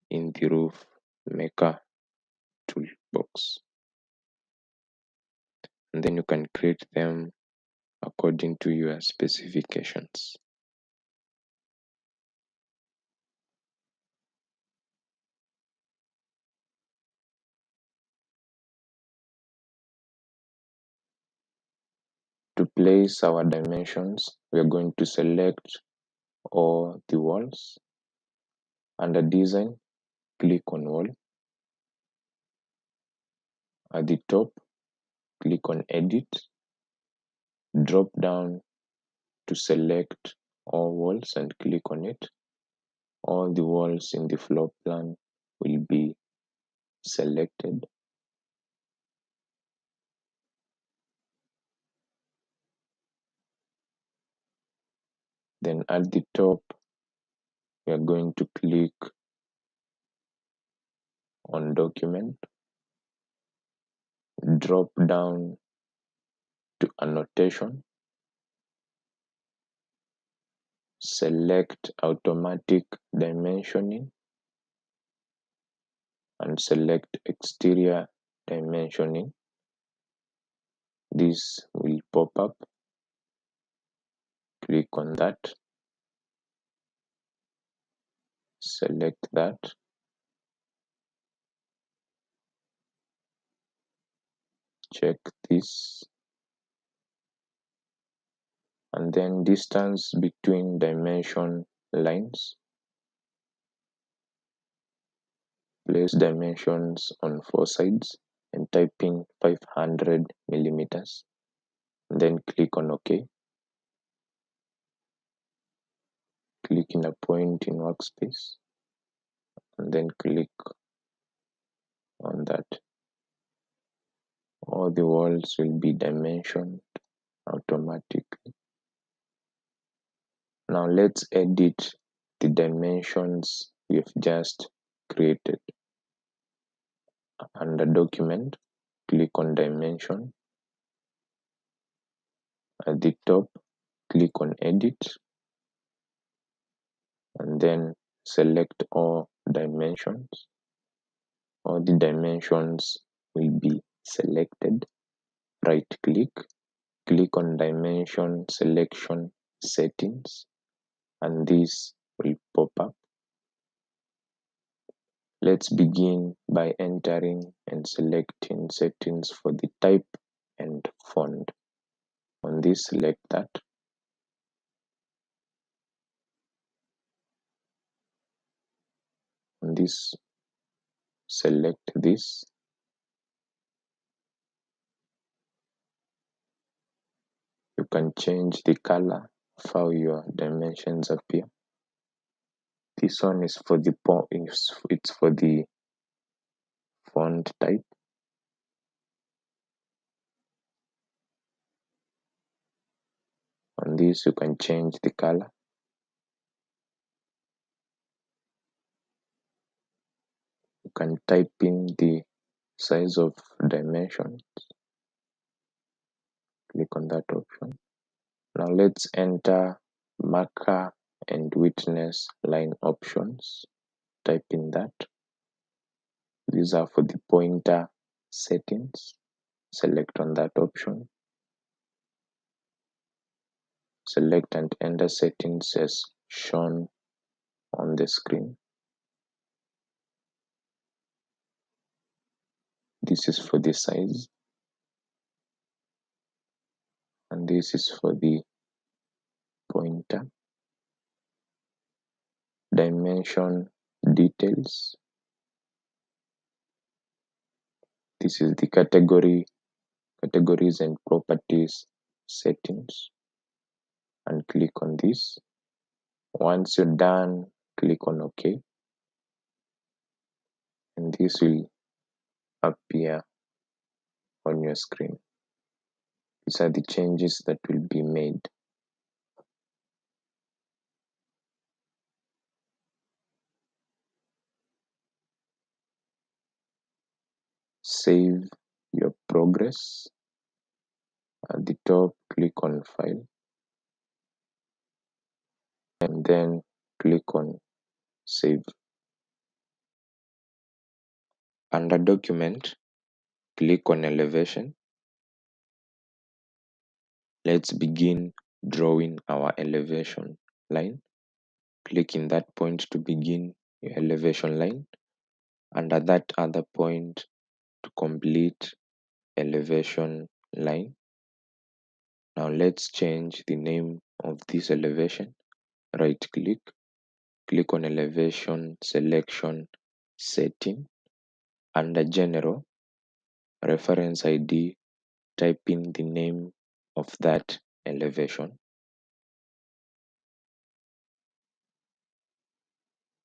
in the roof maker toolbox. And then you can create them according to your specifications. To place our dimensions, we are going to select all the walls. Under design, click on wall. At the top, click on edit. Drop down to select all walls and click on it. All the walls in the floor plan will be selected. Then at the top, we are going to click on document. Drop down to annotation. Select automatic dimensioning and select exterior dimensioning. This will pop up. Click on that. Select that. Check this. And then distance between dimension lines. Place dimensions on 4 sides and type in 500 millimeters. Then click on OK. Click in a point in workspace and then click on that. All the walls will be dimensioned automatically. Now let's edit the dimensions we've just created. Under document, click on dimension. At the top, click on edit, and then select all dimensions. All the dimensions will be selected. Right click, click on dimension selection settings, and this will pop up. Let's begin by entering and selecting settings for the type and font. On this, select that. On this, select this. You can change the color of how your dimensions appear. This one is for the it's for the font type. On this, you can change the color. You can type in the size of dimensions. Click on that option. Now let's enter marker and witness line options. Type in that. These are for the pointer settings. Select on that option. Select and enter settings as shown on the screen. This is for the size, and this is for the pointer. Dimension details. This is the categories and properties settings, and click on this. Once you're done, click on OK, and this will appear on your screen. These are the changes that will be made. Save your progress. At the top, click on File, and then click on Save. Under Document, click on Elevation. Let's begin drawing our elevation line. Click in that point to begin your elevation line, and at that other point to complete elevation line. Now let's change the name of this elevation. Right click, click on elevation selection setting. Under general, reference ID, type in the name of that elevation,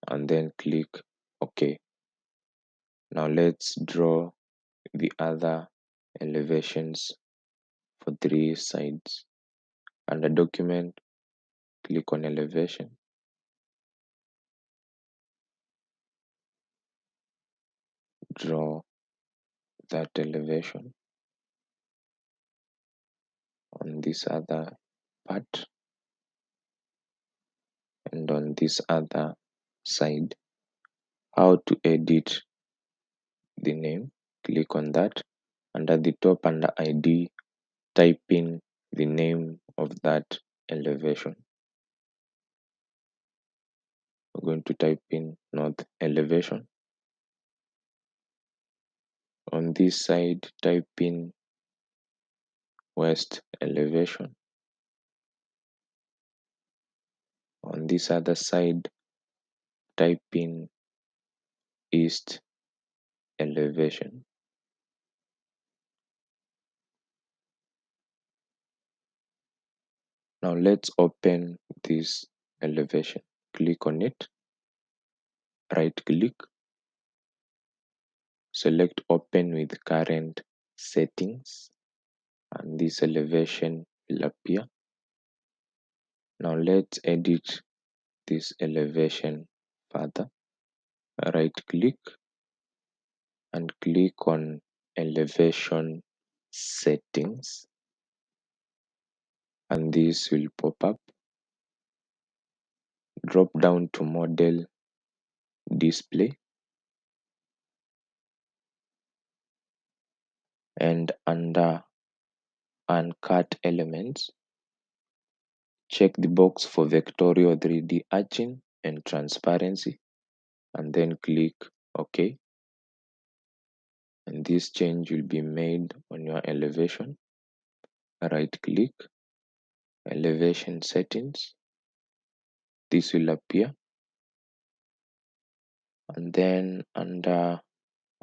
and then click OK. Now let's draw the other elevations for 3 sides. Under document, click on elevation. Draw that elevation on this other part and on this other side. How to edit the name? Click on that. And at the top under ID, type in the name of that elevation. We're going to type in north elevation. On this side, type in west elevation. On this other side, type in east elevation. Now let's open this elevation. Click on it, right click, select open with current settings, and this elevation will appear. Now let's edit this elevation further. Right click, and click on elevation settings, and this will pop up. Drop down to model display, and under uncut elements, check the box for vectorial 3D arching and transparency, and then click OK. And this change will be made on your elevation. Right click, elevation settings. This will appear, and then under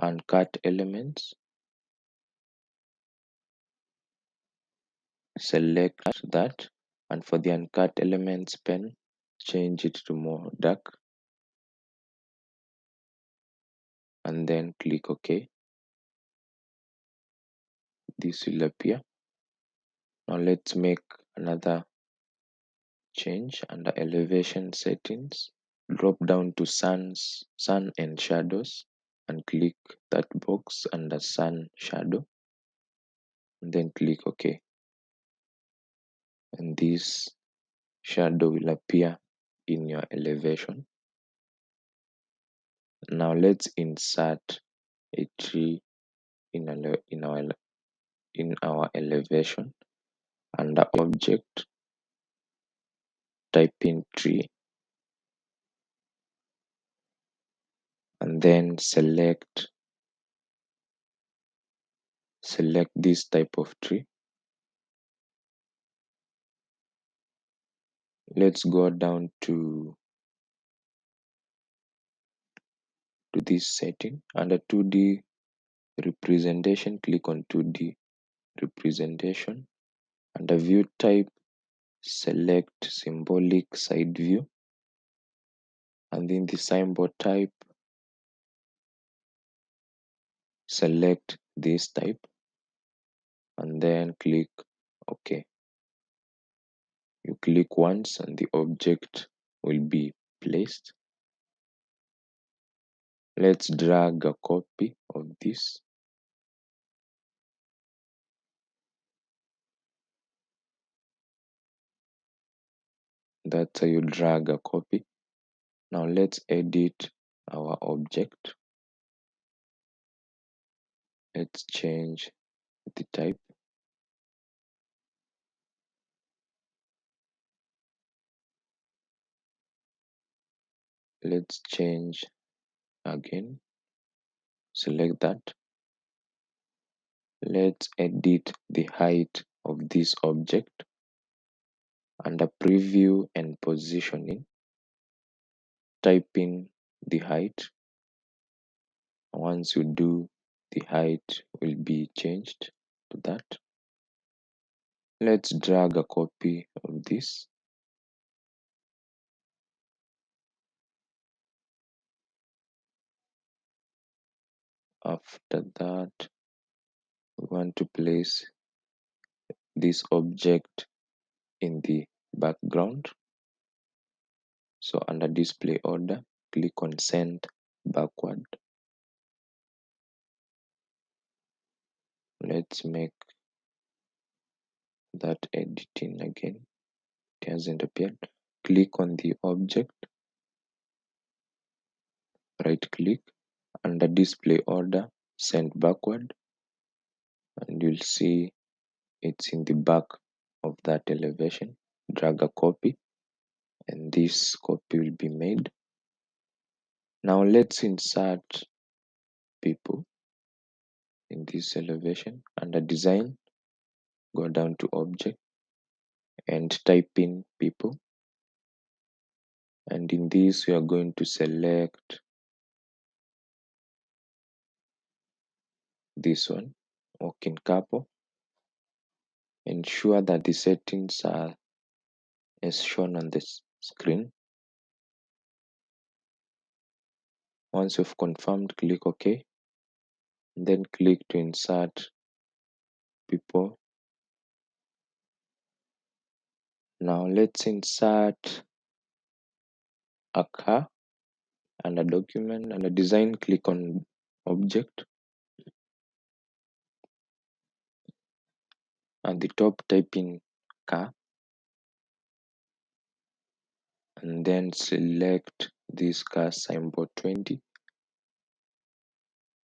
uncut elements, select that, and for the uncut elements pen, change it to more dark, and then click OK. This will appear. Now let's make another change under elevation settings. Drop down to sun and shadows, and click that box under sun shadow, and then click OK. And this shadow will appear in your elevation. Now let's insert a tree in our elevation. Under object, type in tree, and then select this type of tree. Let's go down to this setting. Under 2D representation, click on 2D representation. Under view type, select symbolic side view, and in the symbol type, select this type, and then click OK. You click once and the object will be placed. Let's drag a copy of this. That's how you drag a copy. Now let's edit our object. Let's change the type. Let's change again. Select that. Let's edit the height of this object. Under preview and positioning, type in the height. Once you do, the height will be changed to that. Let's drag a copy of this. After that, we want to place this object in the background. So under display order, click on send backward. Let's make that editing again. It hasn't appeared. Click on the object, right click, under display order, send backward, and you'll see it's in the back of that elevation. Drag a copy, and this copy will be made. Now let's insert people in this elevation. Under design, go down to object and type in people, and in this we are going to select this one, working couple. Ensure that the settings are as shown on this screen. Once you've confirmed, click OK, and then click to insert people. Now let's insert a car. Under document, under design, click on object, At the top, type in car and then select this car symbol 20.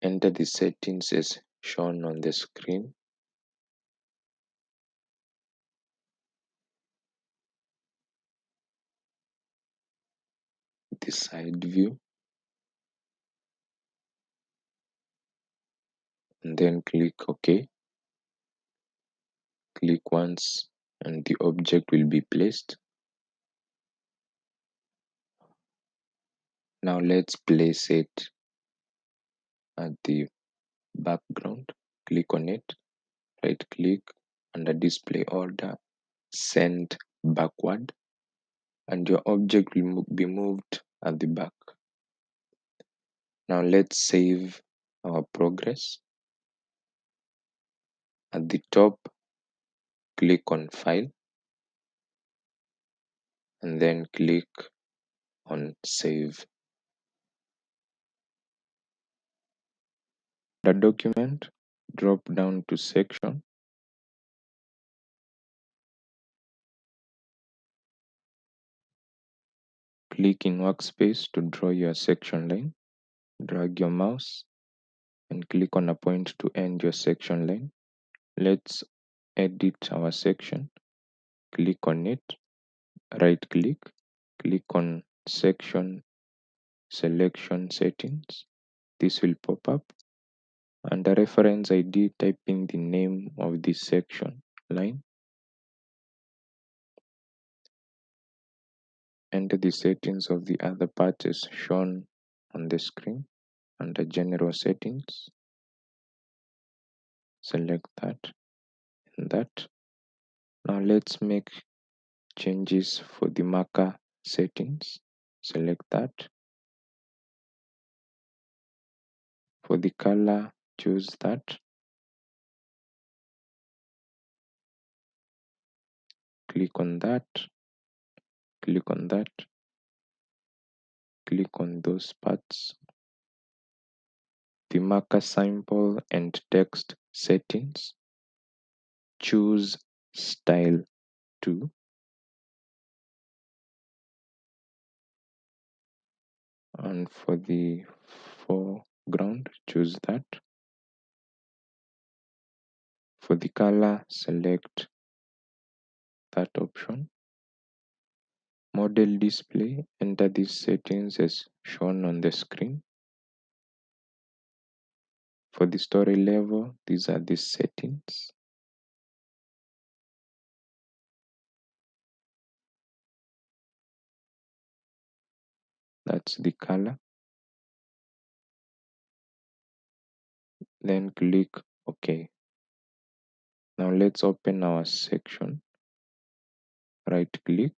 Enter the settings as shown on the screen. The side view, and then click OK. Click once and the object will be placed. Now let's place it at the background. Click on it, right click under display order, send backward, and your object will be moved at the back. Now let's save our progress. At the top, click on file and then click on save. The document, drop down to section. Click in workspace to draw your section line. Drag your mouse and click on a point to end your section line. Let's edit our section. Click on it, right click, click on section selection settings. This will pop up. Under reference ID, type in the name of this section line. Enter the settings of the other parts as shown on the screen. Under general settings, select that and that. Now let's make changes for the marker settings. Select that. For the color, choose that. Click on that. Click on that. Click on those parts. The marker symbol and text settings. Choose style 2. And for the foreground, choose that. For the color, select that option. Model display, enter these settings as shown on the screen. For the story level, these are the settings. That's the color. Then click OK. Now let's open our section. Right click.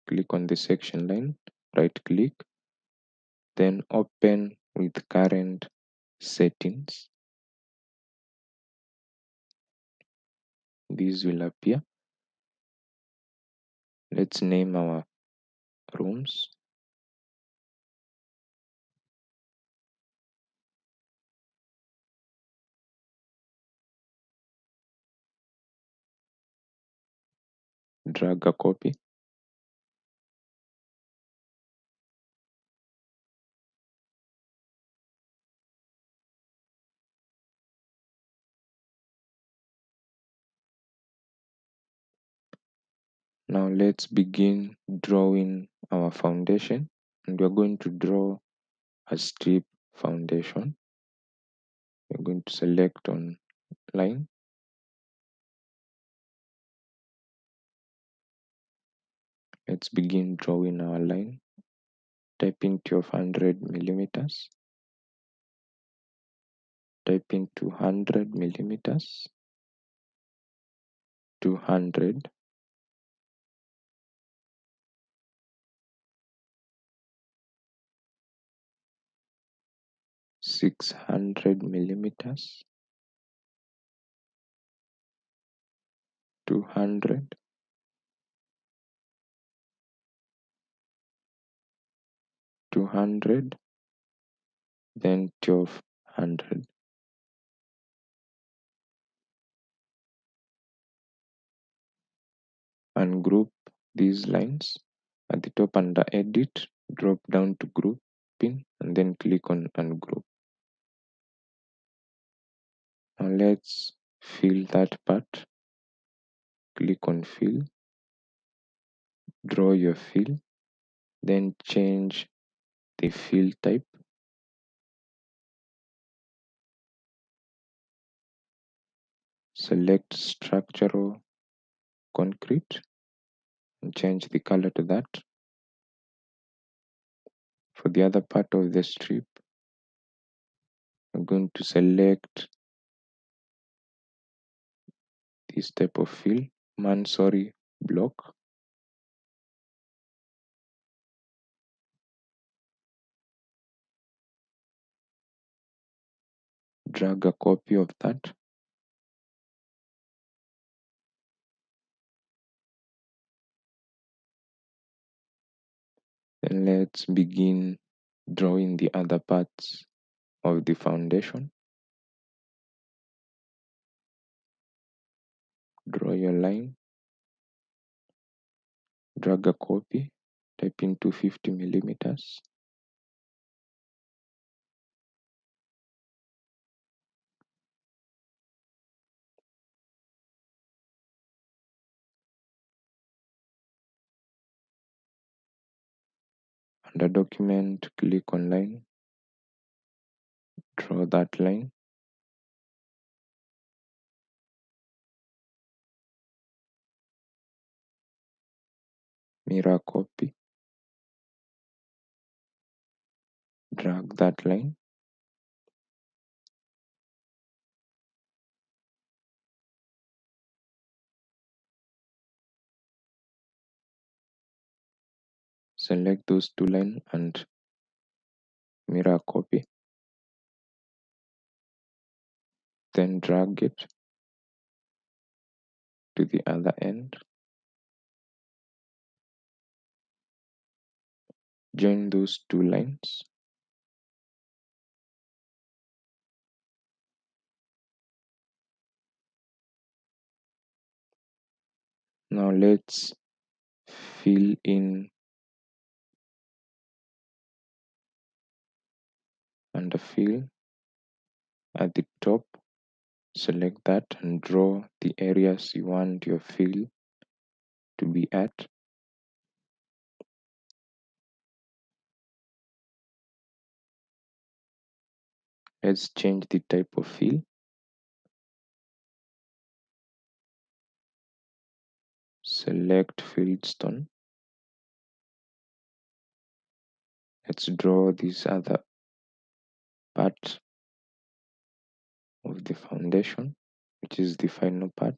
Click on the section line. Right click. Then open with current settings. These will appear. Let's name our rooms. Drag a copy. Now let's begin drawing our foundation, and we're going to draw a strip foundation. We're going to select on line. Let's begin drawing our line. Type in 1200 millimeters. Type in 200 millimeters. 200. 600 millimeters. 200. 200. Then 1200. ungroup these lines. At the top under edit, drop down to grouping and then click on ungroup. Now let's fill that part. Click on fill, draw your fill, then change the fill type. Select structural concrete and change the color to that. For the other part of the strip, I'm going to select this type of fill, Mansory block. Drag a copy of that. Then let's begin drawing the other parts of the foundation. Draw your line, drag a copy, type in 250 millimeters. Under document, click on line, draw that line. Mirror copy, drag that line. Select those two lines and mirror copy. Then drag it to the other end. Join those two lines. Now let's fill in under fill at the top. Select that and draw the areas you want your fill to be at. Let's change the type of fill. Select fieldstone. Let's draw this other part of the foundation, which is the final part.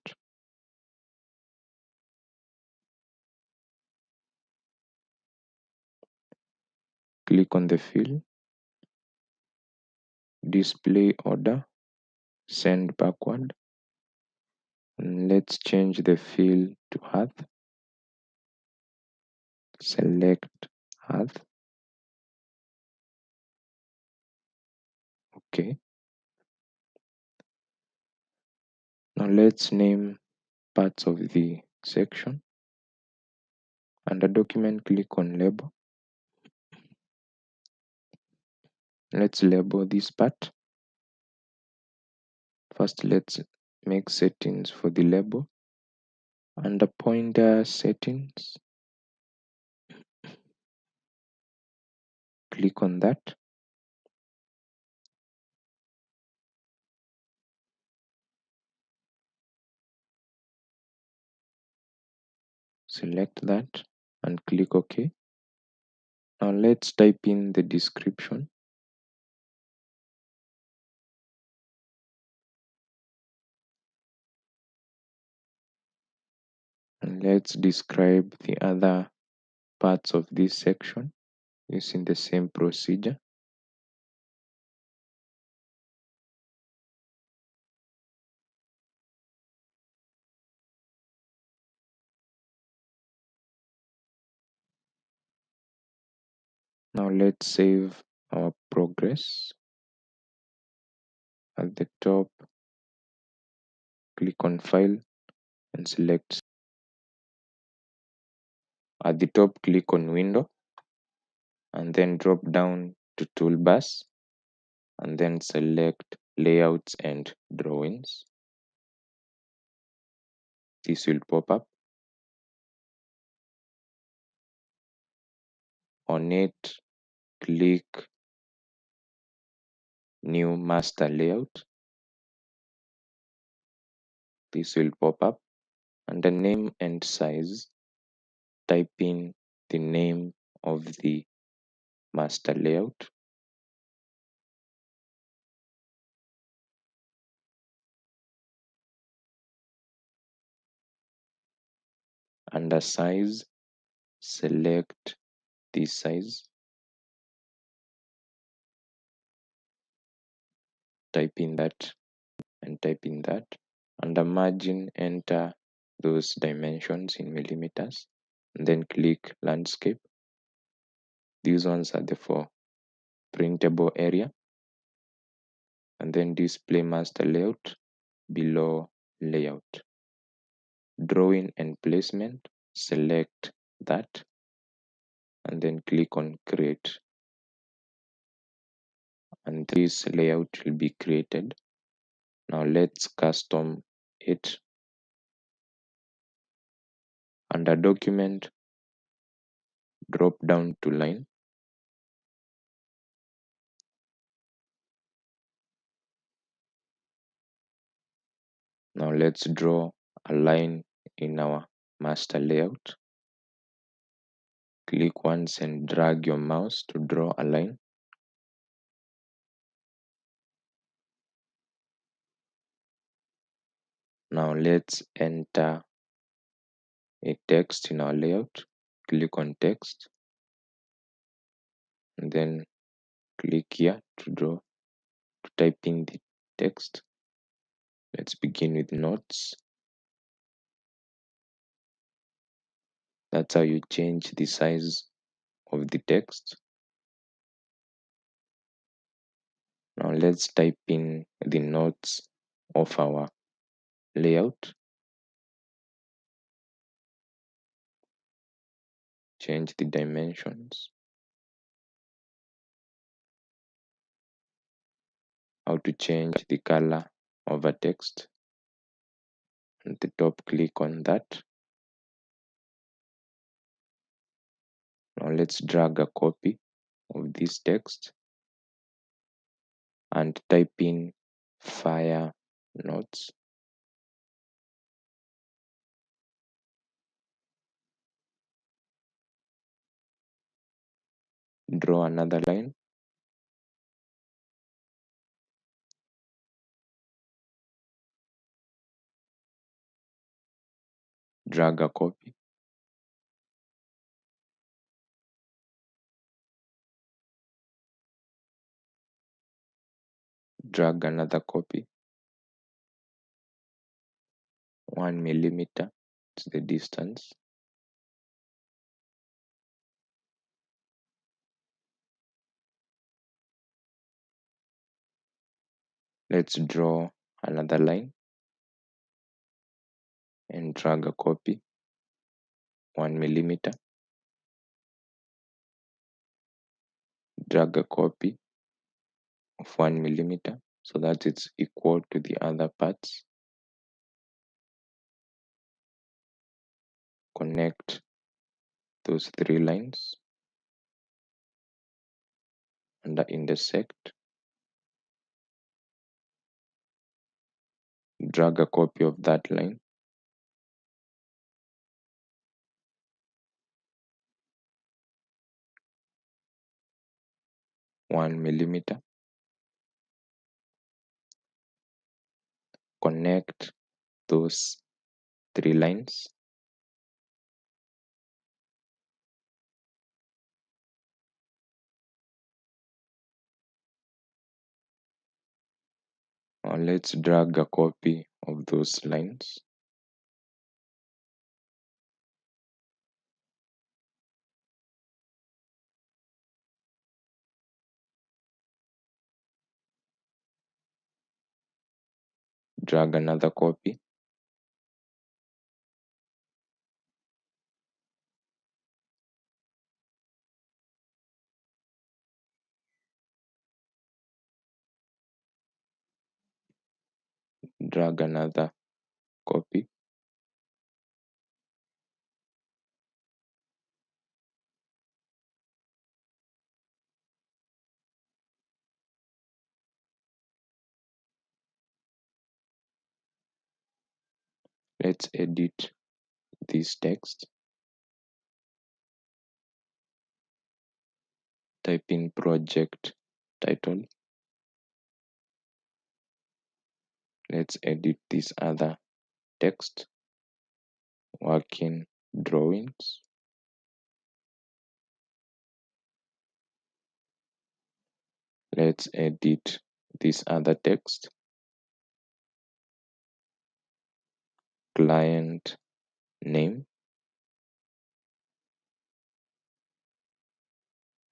Click on the fill, display order, send backward, and let's change the fill to earth. Select earth. Okay. Now let's name parts of the section. Under document, click on label. Let's label this part. First, let's make settings for the label. Under pointer settings, click on that. Select that and click OK. Now let's type in the description. And let's describe the other parts of this section using the same procedure. Now let's save our progress. At the top, click on File and select At the top, click on Window, and then drop down to Toolbars, and then select Layouts and Drawings. This will pop up. On it, click New Master Layout. This will pop up. Under Name and Size, type in the name of the master layout. Under Size, select this size. Type in that and type in that. Under Margin, enter those dimensions in millimeters, and then click Landscape. These ones are the for printable area, and then Display Master Layout below Layout. Drawing and Placement, select that, and then click on Create, and this layout will be created. Now let's custom it. Under Document, drop down to Line. Now let's draw a line in our master layout. Click once and drag your mouse to draw a line. Now let's enter a text in our layout. Click on Text, and then click here to type in the text. Let's begin with notes. That's how you change the size of the text. Now let's type in the notes of our layout. Change the dimensions. How to change the color of a text. At the top, click on that. Now let's drag a copy of this text and type in fire notes. Draw another line. Drag a copy. Drag another copy. 1 millimeter is the distance. Let's draw another line and drag a copy. 1 millimeter. Drag a copy of 1 millimeter so that it's equal to the other parts. Connect those 3 lines. Under Intersect, drag a copy of that line. One millimeter. Connect those 3 lines. Now let's drag a copy of those lines. Drag another copy. drag another copy. Let's edit this text. Type in project title. Let's edit this other text, working drawings. Let's edit this other text, client name,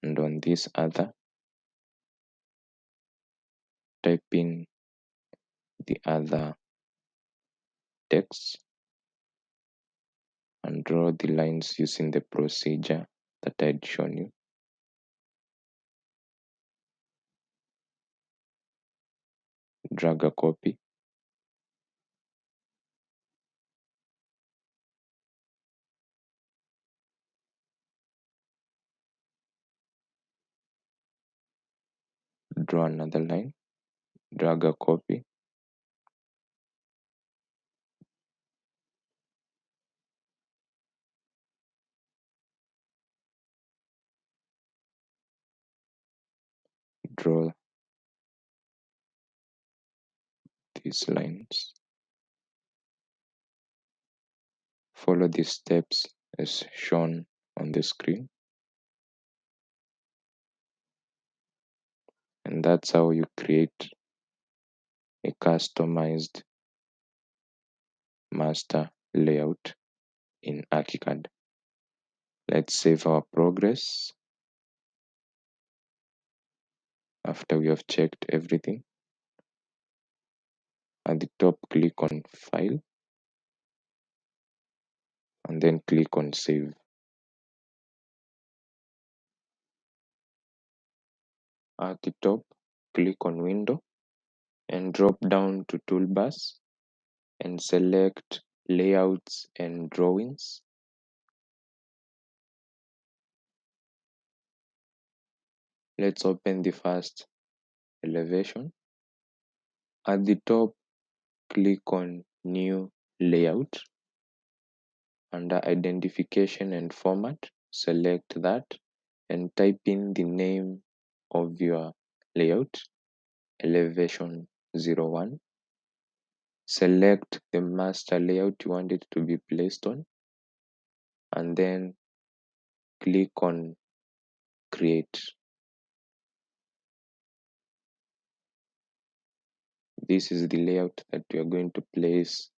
and on this other, type in the other text and draw the lines using the procedure that I'd shown you. Drag a copy. Draw another line. Drag a copy. Draw these lines. Follow the steps as shown on the screen. And that's how you create a customized master layout in ArchiCAD. Let's save our progress after we have checked everything. At the top, click on File and then click on Save. At the top, click on Window and drop down to Toolbars and select Layouts and Drawings. Let's open the first elevation. At the top, click on New Layout. Under Identification and Format, select that and type in the name of your layout, Elevation 01. Select the master layout you want it to be placed on and then click on Create. This is the layout that we are going to place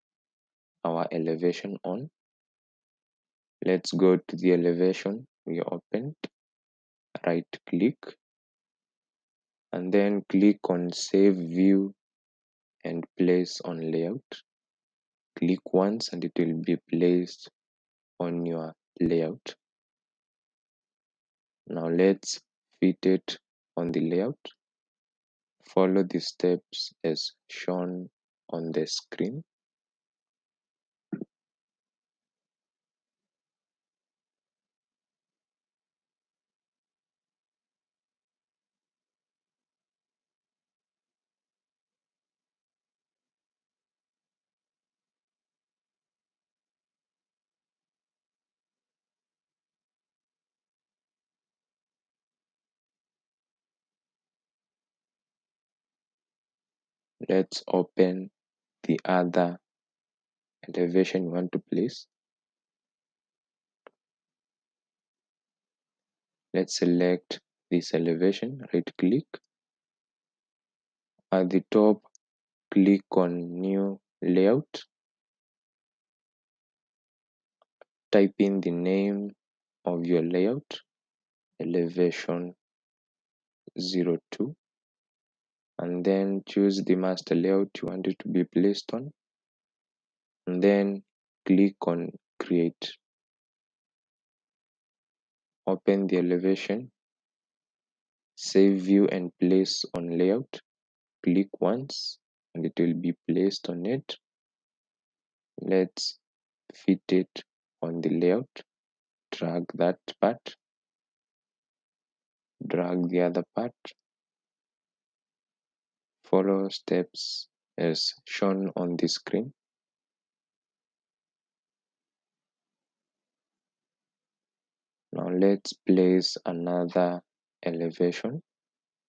our elevation on. Let's go to the elevation we opened, right click, and then click on Save View and Place on Layout. Click once and it will be placed on your layout. Now let's fit it on the layout. Follow the steps as shown on the screen. Let's open the other elevation you want to place. Let's select this elevation, right click. At the top, click on New Layout. Type in the name of your layout, Elevation 02, and then choose the master layout you want it to be placed on, and then click on Create. Open the elevation, save view and place on layout. Click once and it will be placed on it. Let's fit it on the layout. Drag that part, drag the other part, follow steps as shown on the screen. Now let's place another elevation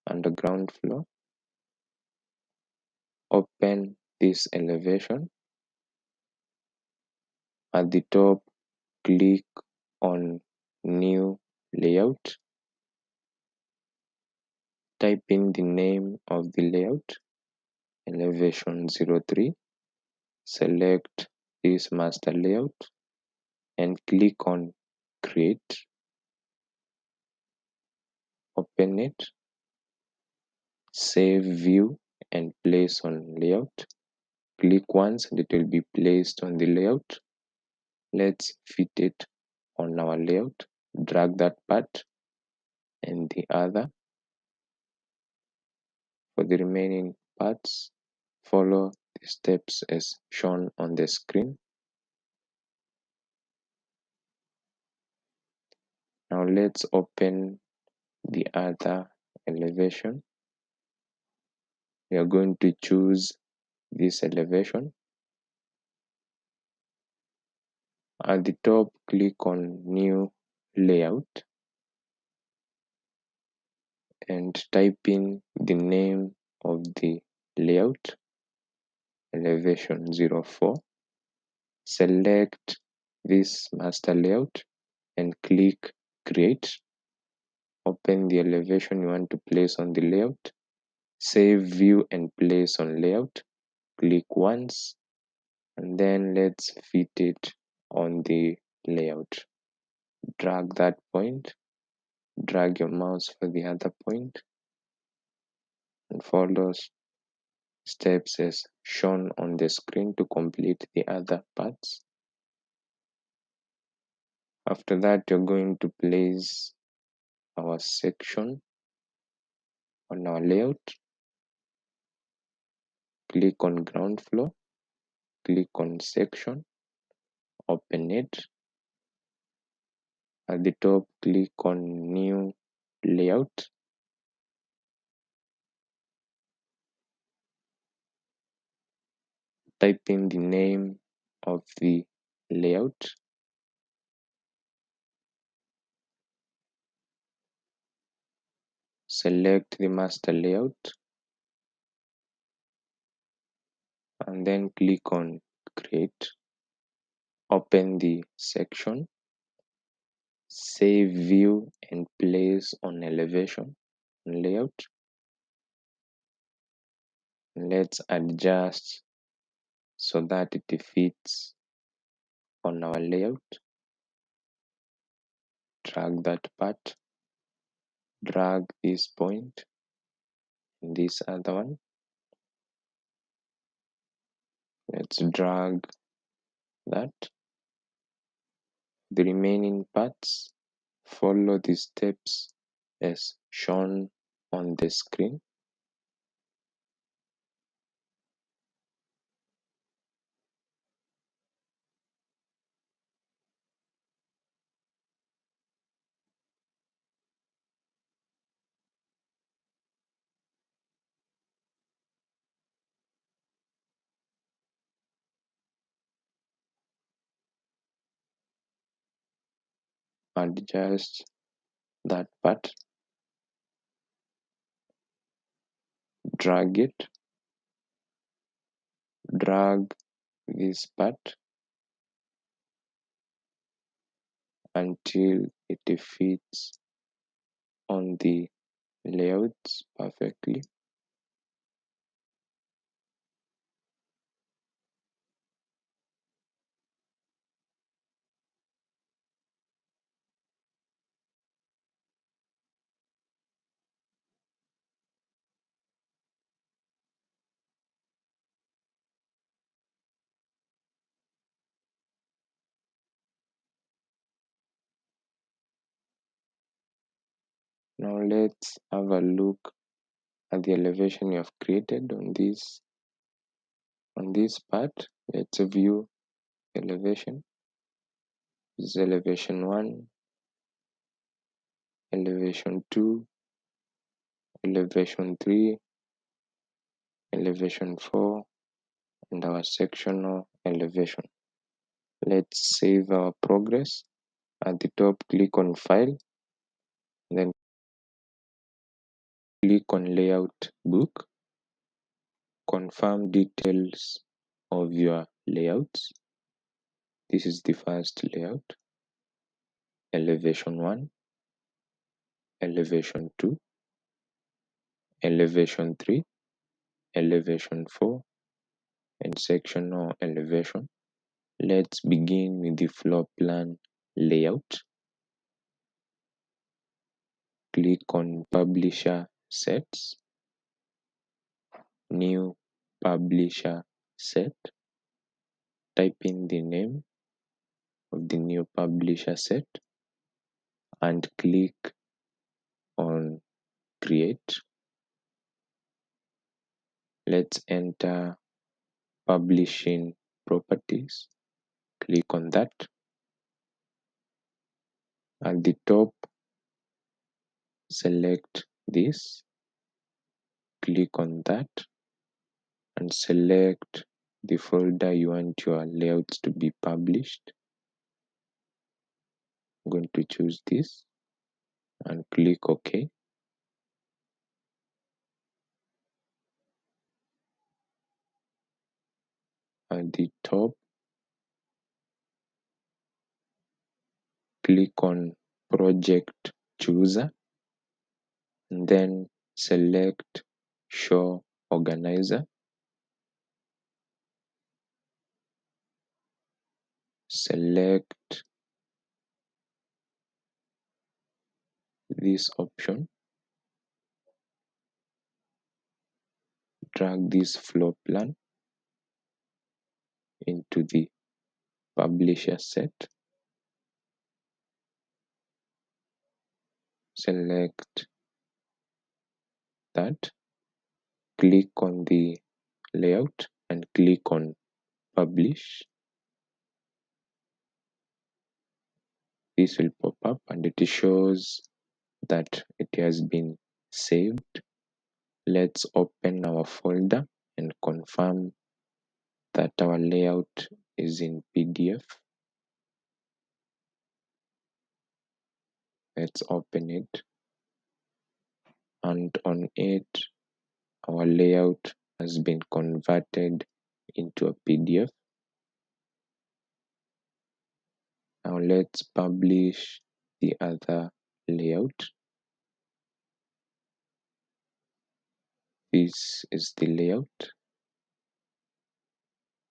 on the ground floor. Open this elevation. At the top, click on New Layout. Type in the name of the layout, elevation 03. Select this master layout and click on Create. Open it. Save view and place on layout. Click once and it will be placed on the layout. Let's fit it on our layout. Drag that part and the other. For the remaining parts, follow the steps as shown on the screen. Now let's open the other elevation. We are going to choose this elevation. At the top, click on New Layout and type in the name of the layout, elevation 04. Select this master layout and click Create. Open the elevation you want to place on the layout. Save view and place on layout. Click once and then let's fit it on the layout. Drag that point, drag your mouse for the other point and follow steps as shown on the screen to complete the other parts. After that, you're going to place our section on our layout. Click on ground floor, click on section, open it. At the top, click on New Layout. Type in the name of the layout. Select the master layout and then click on Create. Open the section. Save view and place on elevation and layout. Let's adjust so that it fits on our layout. Drag that part, drag this point and this other one. Let's drag that. The remaining parts, follow the steps as shown on the screen. Adjust that part, drag it, drag this part until it fits on the layouts perfectly. Now let's have a look at the elevation you have created on this On this part, let's view elevation. This is elevation 1, elevation 2, elevation 3, elevation 4, and our sectional elevation. Let's save our progress. At the top, click on File, then click on Layout Book. Confirm details of your layouts. This is the first layout, elevation 1, elevation 2, elevation 3, elevation 4, and sectional elevation. Let's begin with the floor plan layout. Click on Publisher Sets, New Publisher Set. Type in the name of the new publisher set and click on Create. Let's enter Publishing Properties. Click on that. At the top, select this, click on that, and select the folder you want your layouts to be published. I'm going to choose this and click OK. At the top, click on Project Chooser and then select Show Organizer. Select this option, drag this floor plan into the publisher set, select that, click on the layout and click on publish. This will pop up and it shows that it has been saved. Let's open our folder and confirm that our layout is in PDF. Let's open it, and on it our layout has been converted into a PDF. Now let's publish the other layout. This is the layout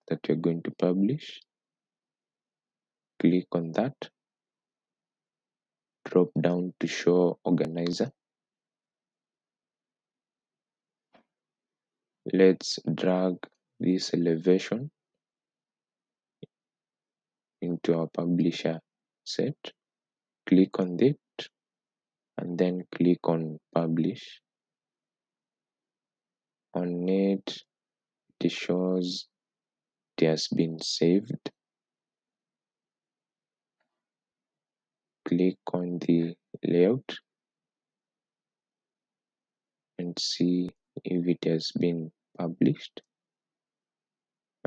that you're going to publish. Click on that, drop down to Show Organizer. Let's drag this elevation into our publisher set. Click on it and then click on Publish. On it, it shows it has been saved. Click on the layout and see if it has been published.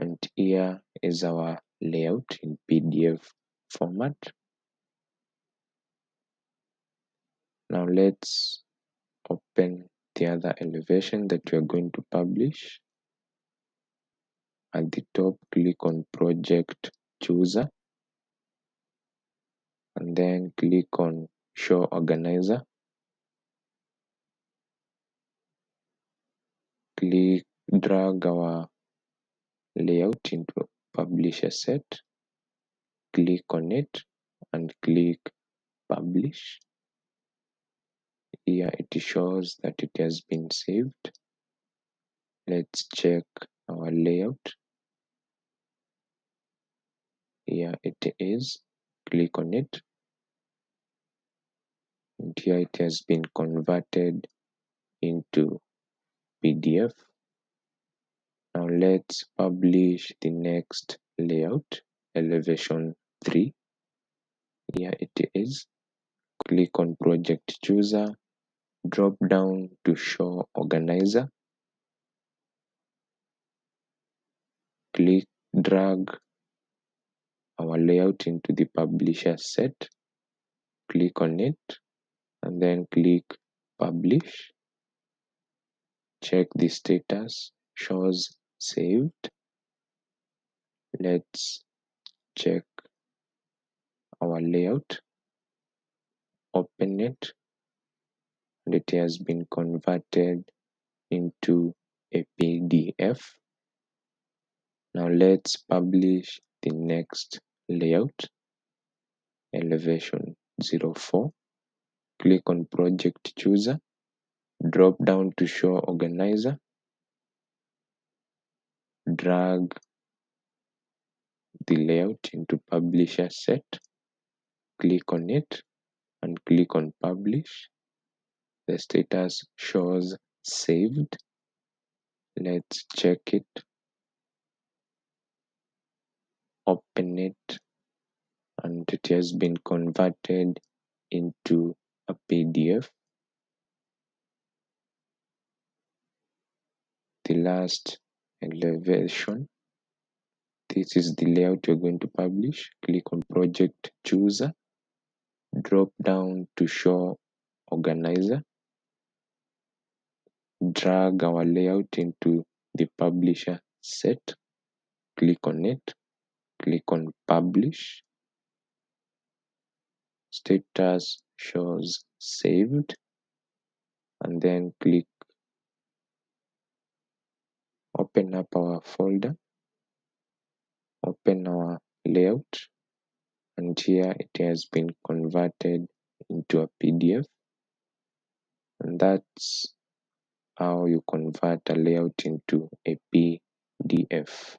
And here is our layout in PDF format. Now let's open the other elevation that we are going to publish. At the top, click on Project Chooser and then click on Show Organizer. Drag our layout into Publisher Set. Click on it and click Publish. Here it shows that it has been saved. Let's check our layout. Here it is. Click on it. And here it has been converted into PDF. Now let's publish the next layout, elevation 3. Here it is. Click on project chooser, drop down to show organizer, drag our layout into the publisher set, click on it, and then click publish. Check the status, shows saved. Let's check our layout, open it, and it has been converted into a PDF. Now let's publish the next layout, elevation 04. Click on project chooser, drop down to show organizer, drag the layout into publisher set, click on it, and click on publish. The status shows saved. Let's check it, open it, and it has been converted into a PDF. The last elevation, this is the layout you're going to publish. Click on project chooser, drop down to show organizer, drag our layout into the publisher set, click on it, click on publish. Status shows saved, and then click open up our folder, open our layout, and here it has been converted into a PDF. And that's how you convert a layout into a PDF.